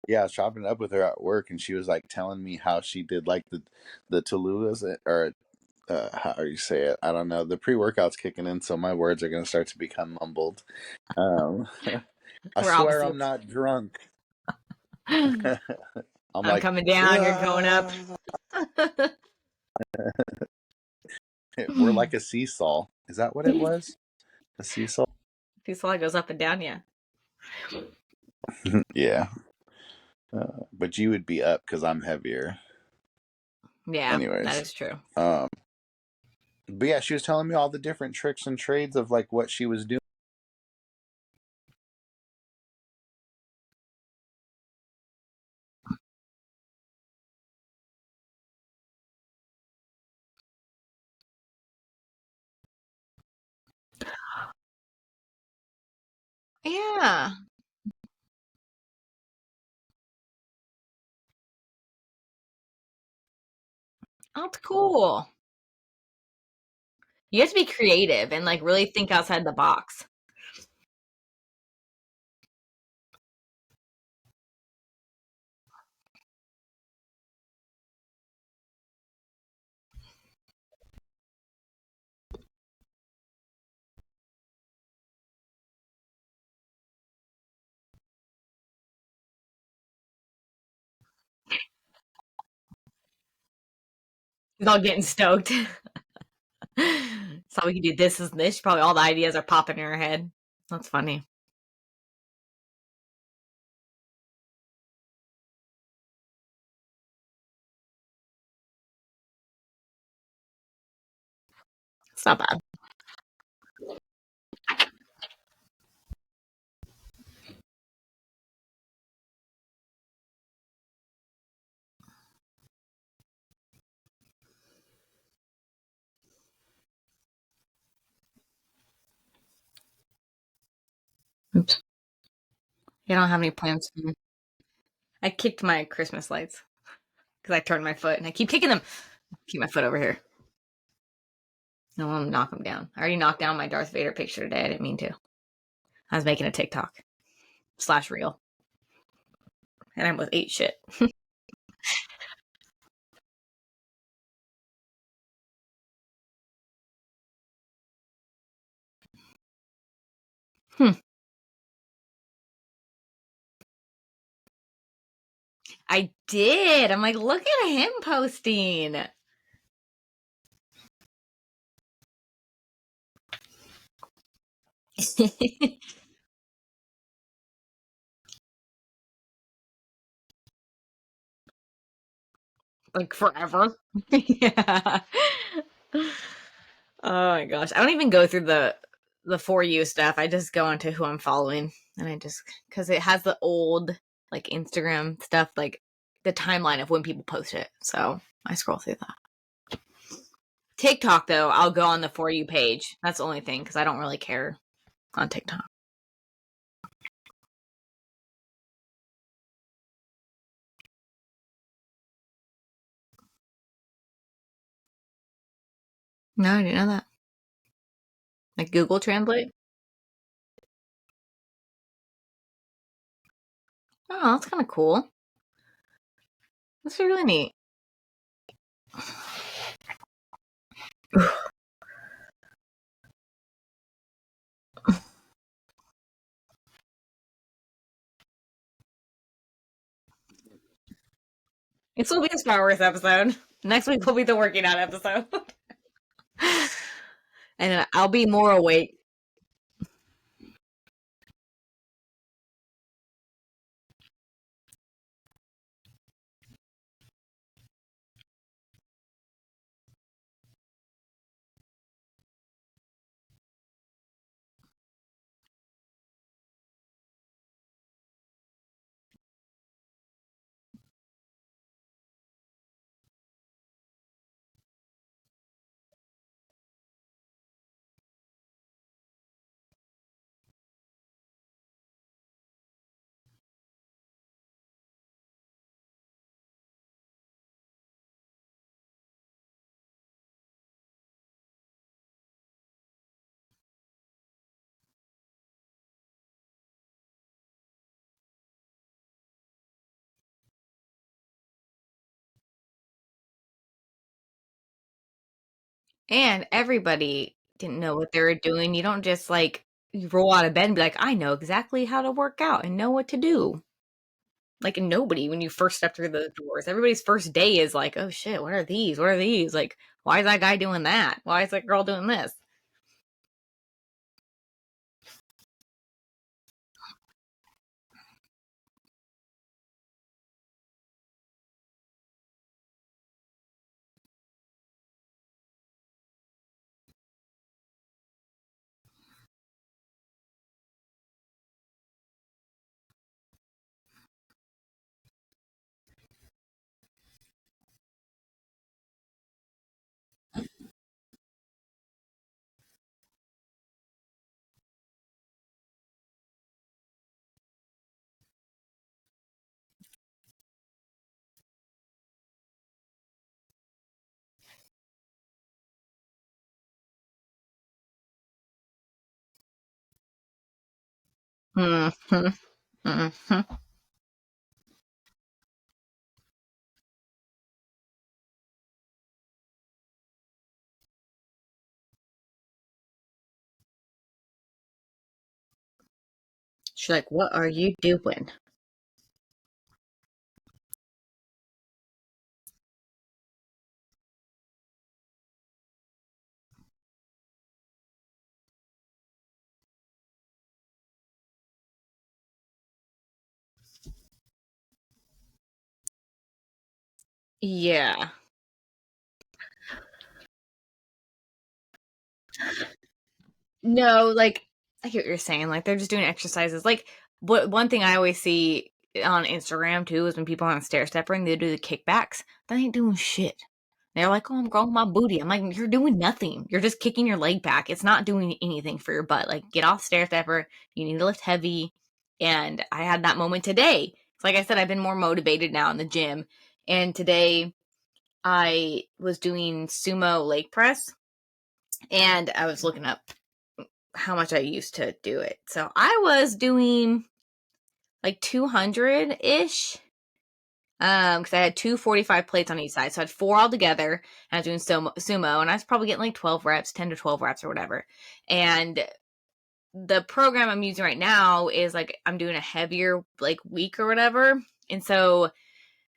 Yeah, I was chopping it up with her at work, and she was like telling me how she did like the Tuluas, or how do you say it? I don't know. The pre-workout's kicking in, so my words are going to start to become mumbled. Um, I We're swear I'm opposites. not drunk. I'm I'm like, coming down, you're going up. we're like a seesaw. Is that what it was? A seesaw? Seesaw goes up and down, yeah. Yeah. But you would be up because I'm heavier. Yeah, that Anyways. is true. But yeah, she was telling me all the different tricks and trades of like what she was doing. Yeah, that's cool. You have to be creative and like really think outside the box. He's all getting stoked. So we can do this and this. Probably all the ideas are popping in her head. That's funny. It's not bad. Oops. You don't have any plans for me. I kicked my Christmas lights because I turned my foot and I keep kicking them. Keep my foot over here. No, I'm gonna knock them down. I already knocked down my Darth Vader picture today. I didn't mean to. I was making a TikTok / reel, and I almost ate shit. Hmm. I did. I'm like, look at him posting. Like forever. Yeah. Oh my gosh. I don't even go through the For You stuff. I just go into who I'm following, and I just, because it has the old like Instagram stuff, like the timeline of when people post it. So I scroll through that. TikTok though, I'll go on the For You page. That's the only thing, because I don't really care on TikTok. No, I didn't know that. Like Google Translate? Oh, that's kind of cool. That's really neat. This will be a Star Wars episode. Next week will be the working out episode. And I'll be more awake. And everybody didn't know what they were doing. You don't just like you roll out of bed and be like, I know exactly how to work out and know what to do. Like nobody, when you first step through the doors, everybody's first day is like, oh shit, what are these? What are these? Like, why is that guy doing that? Why is that girl doing this? Mm-hmm. Mm-hmm. She's like, what are you doing? Yeah. No, like I get what you're saying. Like they're just doing exercises. Like what one thing I always see on Instagram too is when people are on stair stepping, they do the kickbacks. They ain't doing shit. They're like, oh, I'm growing my booty. I'm like, you're doing nothing. You're just kicking your leg back. It's not doing anything for your butt. Like, get off stair stepper. You need to lift heavy. And I had that moment today. Like I said, I've been more motivated now in the gym. And today I was doing sumo leg press and I was looking up how much I used to do it. So I was doing like 200 ish. Because I had two 45 plates on each side. So I had four all together. And I was doing sumo, and I was probably getting like 12 reps, 10 to 12 reps or whatever. And the program I'm using right now is like I'm doing a heavier like week or whatever. And so,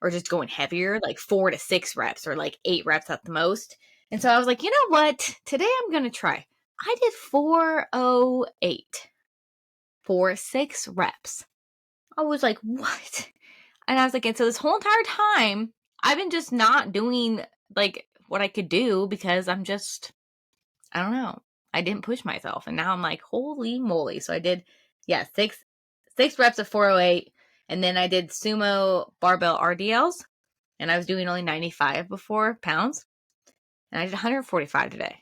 or just going heavier, like 4 to 6 reps or like 8 reps at the most. And so I was like, you know what? Today I'm going to try. I did 408 for 6 reps. I was like, what? And I was like, and so this whole entire time, I've been just not doing like what I could do because I'm just, I don't know. I didn't push myself. And now I'm like, holy moly. So I did, yeah, six reps of 408. And then I did sumo barbell RDLs. And I was doing only 95 before pounds. And I did 145 today.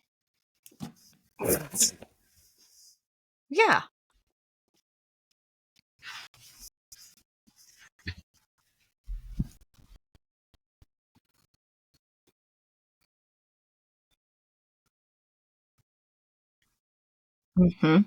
Yeah. Mm-hmm.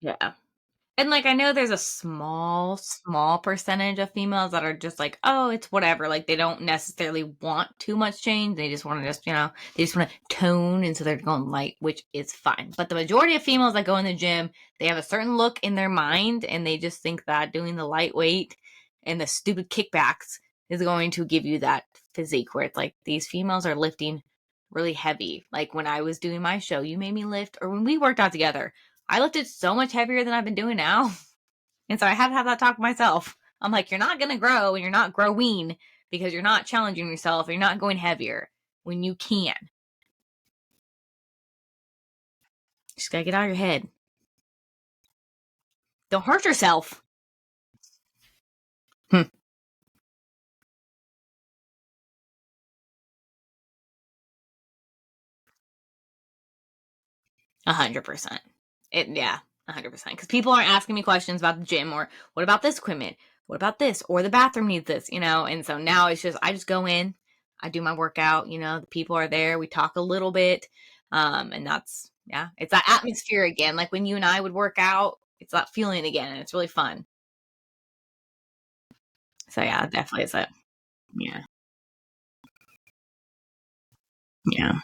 Yeah. And, like, I know there's a small percentage of females that are just like, "Oh, it's whatever." Like, they don't necessarily want too much change. They just wanna just, they just wanna tone, and so they're going light, which is fine. But the majority of females that go in the gym, they have a certain look in their mind, and they just think that doing the lightweight and the stupid kickbacks is going to give you that physique where it's like, these females are lifting really heavy. Like, when I was doing my show, you made me lift, or when we worked out together, I lifted so much heavier than I've been doing now. And so I have to have that talk to myself. I'm like, you're not going to grow and you're not growing because you're not challenging yourself. You're not going heavier when you can. Just got to get out of your head. Don't hurt yourself. 100%. Yeah, 100%. Because people aren't asking me questions about the gym or what about this equipment? What about this? Or the bathroom needs this, And so now it's just, I just go in, I do my workout, the people are there, we talk a little bit. And that's, yeah, it's that atmosphere again. Like when you and I would work out, it's that feeling again. And it's really fun. So yeah, definitely is it. Yeah. Yeah.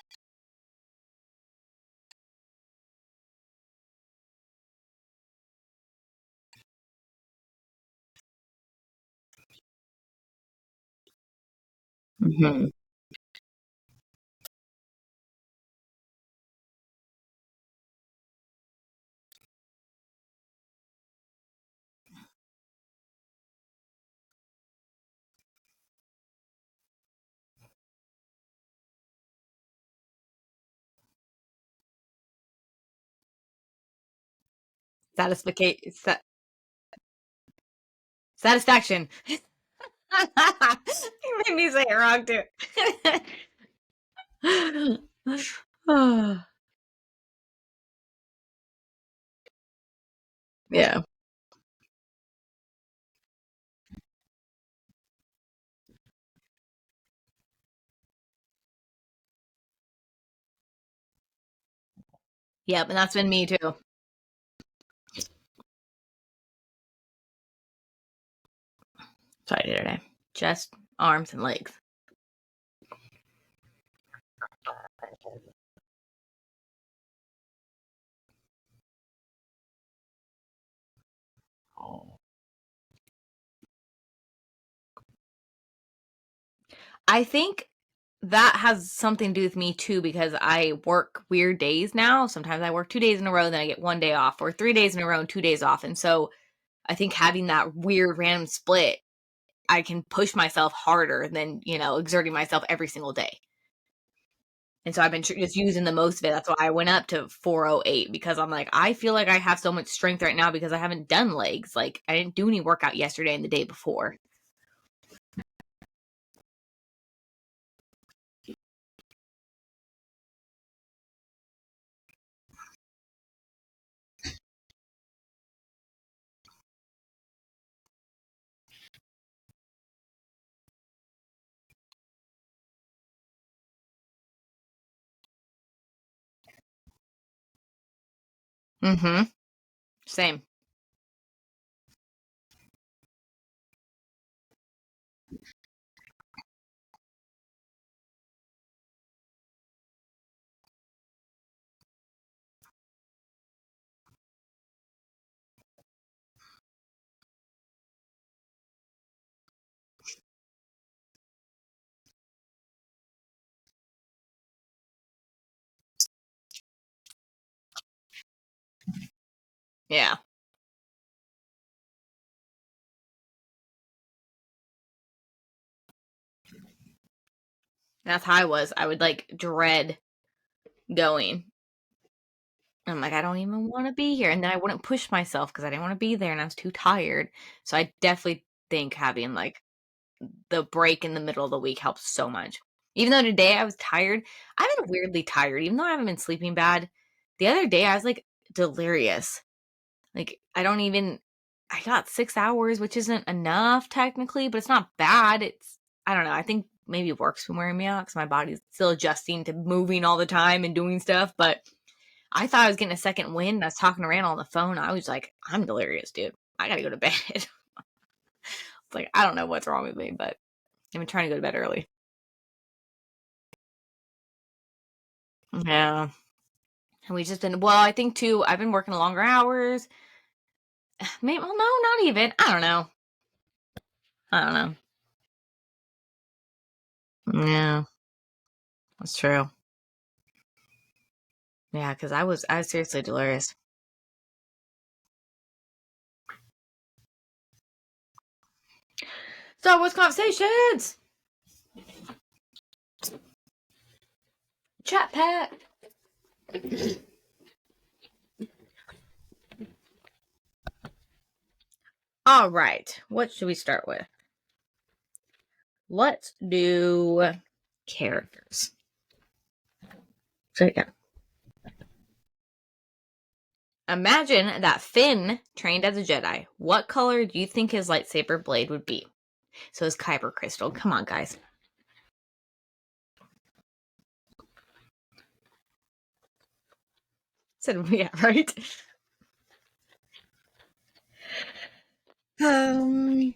Hmm. Satisfaction. You made me say it wrong too. Yeah. Yep, and that's been me too. So I did today. Chest, arms, and legs. I think that has something to do with me too because I work weird days now. Sometimes I work 2 days in a row, then I get one day off, or 3 days in a row and 2 days off. And so I think having that weird random split, I can push myself harder than, exerting myself every single day. And so I've been just using the most of it. That's why I went up to 408 because I'm like, I feel like I have so much strength right now because I haven't done legs. Like, I didn't do any workout yesterday and the day before. Mm-hmm. Same. Yeah. That's how I was. I would like dread going. I'm like, I don't even want to be here. And then I wouldn't push myself because I didn't want to be there and I was too tired. So I definitely think having like the break in the middle of the week helps so much. Even though today I was tired, I've been weirdly tired, even though I haven't been sleeping bad. The other day I was like delirious. Like I got 6 hours, which isn't enough technically, but it's not bad. I don't know. I think maybe work's been wearing me out because my body's still adjusting to moving all the time and doing stuff. But I thought I was getting a second wind. I was talking to Randall on the phone. I was like, I'm delirious, dude. I gotta go to bed. It's like, I don't know what's wrong with me, but I've been trying to go to bed early. Yeah. And we just been, well, I think too, I've been working longer hours. Maybe, well, no, not even. I don't know. I don't know. Yeah, that's true. Yeah, because I was seriously delirious. Star Wars conversations! Chat Pat! All right, what should we start with? Let's do characters. So, yeah. Imagine that Finn trained as a Jedi. What color do you think his lightsaber blade would be? So his kyber crystal. Come on, guys. Said, yeah, right? Um,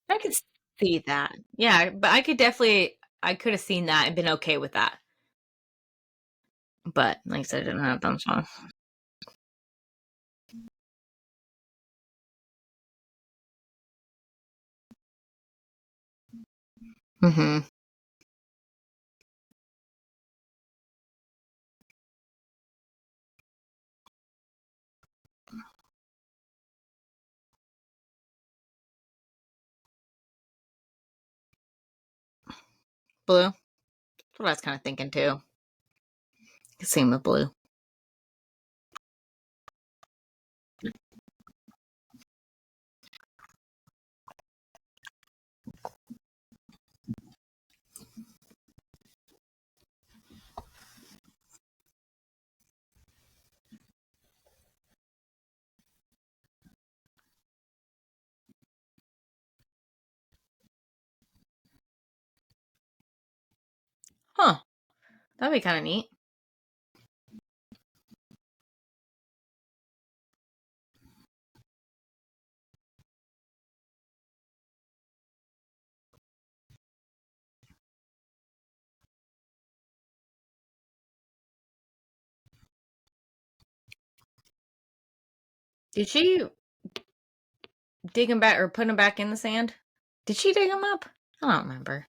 I could see that. Yeah, but I could have seen that and been okay with that. But like I said, I didn't have them, so. Mm-hmm. Blue. That's what I was kind of thinking too. Same with blue. Huh. That'd be kind of neat. Did she dig him back or put him back in the sand? Did she dig him up? I don't remember.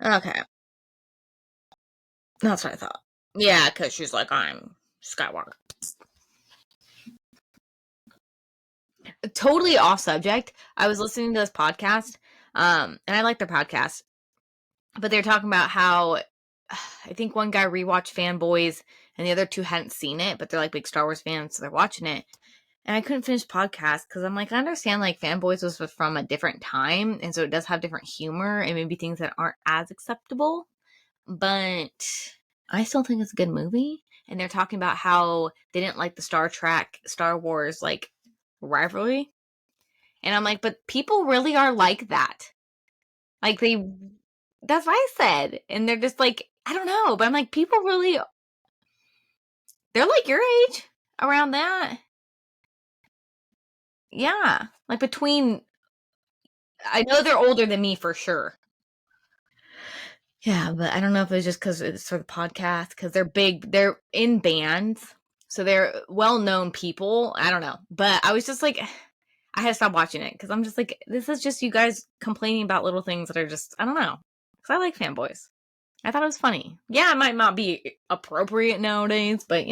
Okay. That's what I thought. Yeah, because she's like, I'm Skywalker. Totally off subject. I was listening to this podcast, and I like their podcast, but they're talking about how I think one guy rewatched Fanboys and the other two hadn't seen it, but they're like big Star Wars fans, so they're watching it. And I couldn't finish the podcast because I'm like, I understand like Fanboys was from a different time, and so it does have different humor and maybe things that aren't as acceptable, but I still think it's a good movie. And they're talking about how they didn't like the Star Wars like rivalry. And I'm like, but people really are like that. Like that's what I said. And they're just like, I don't know, but I'm like, people really, they're like your age around that. Yeah. Like between, I know they're older than me for sure. Yeah, but I don't know if it's just because it's for the podcast, because they're big, they're in bands. So they're well known people. I don't know. But I was just like, I had to stop watching it because I'm just like, this is just you guys complaining about little things that are just, I don't know. Because I like Fanboys. I thought it was funny. Yeah, it might not be appropriate nowadays, but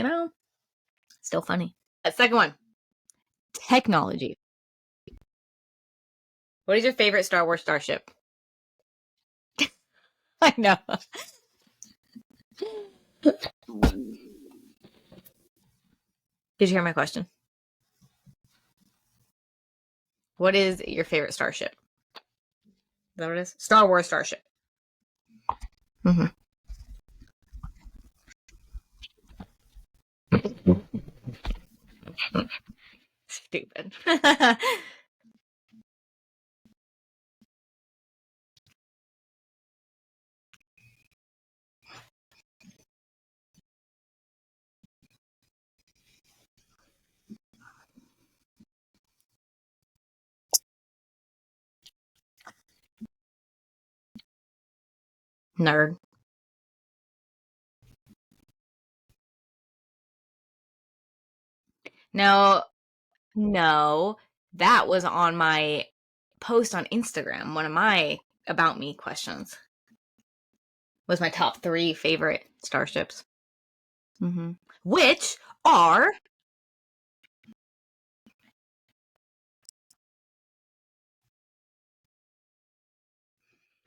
still funny. Second one, technology. What is your favorite Star Wars starship? I know. Did you hear my question? What is your favorite starship? Is that what it is? Star Wars starship. Mm-hmm. Stupid. Nerd. No, no, that was on my post on Instagram. One of my about me questions was my top 3 favorite starships. Mm-hmm. Which are,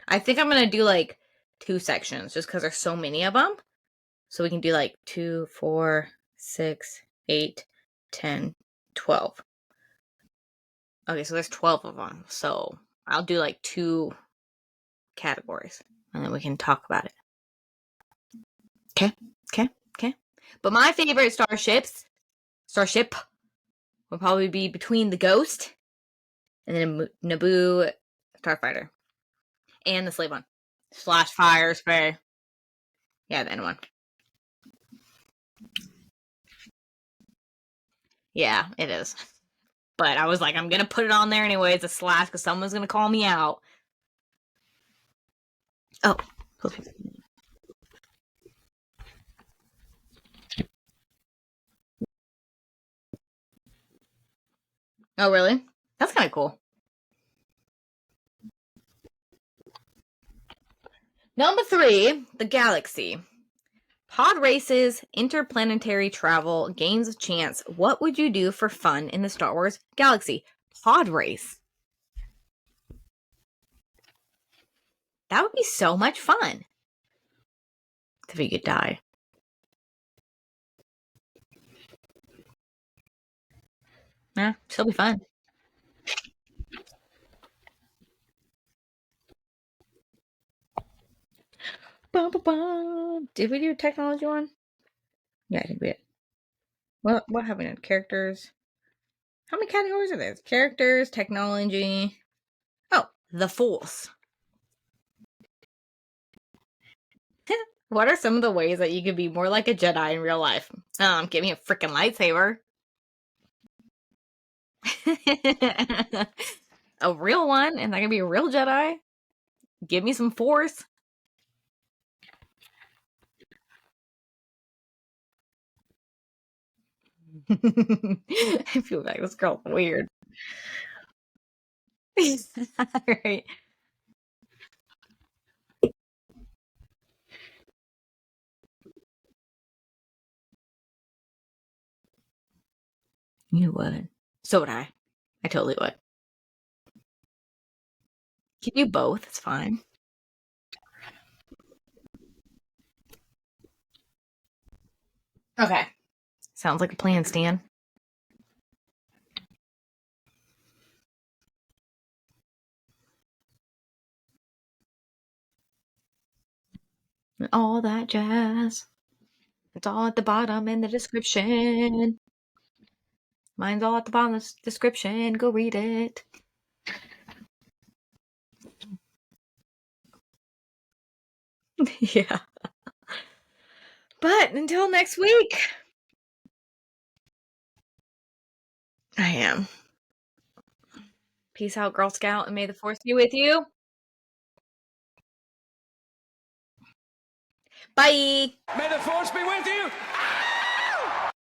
I think I'm gonna do like 2 sections just because there's so many of them. So we can do like 2, 4, 6, 8, 10, 12. Okay, so there's 12 of them. So I'll do like 2 categories and then we can talk about it. Okay, okay, okay. But my favorite starship would probably be between the Ghost and then Naboo Starfighter and the Slave One. Slash Fire Spray. Yeah, the N one. Yeah, it is. But I was like, I'm gonna put it on there anyway. It's a slash because someone's gonna call me out. Oh. Oh, really? That's kind of cool. Number 3, the Galaxy. Pod races, interplanetary travel, games of chance. What would you do for fun in the Star Wars galaxy? Pod race. That would be so much fun. If you could die. Yeah, still be fun. Bum, bum, bum. Did we do technology one? Yeah, I think we did. What happened in characters? How many categories are there? Characters, technology. Oh, the Force. What are some of the ways that you could be more like a Jedi in real life? Give me a freaking lightsaber. A real one, and I can be a real Jedi. Give me some Force. I feel like this girl's weird. Right. You would. So would I. I totally would. Can do both. It's fine. Okay. Sounds like a plan, Stan. All that jazz. It's all at the bottom in the description. Mine's all at the bottom of the description. Go read it. Yeah. But until next week, I am. Peace out, Girl Scout, and may the force be with you. Bye. May the force be with you.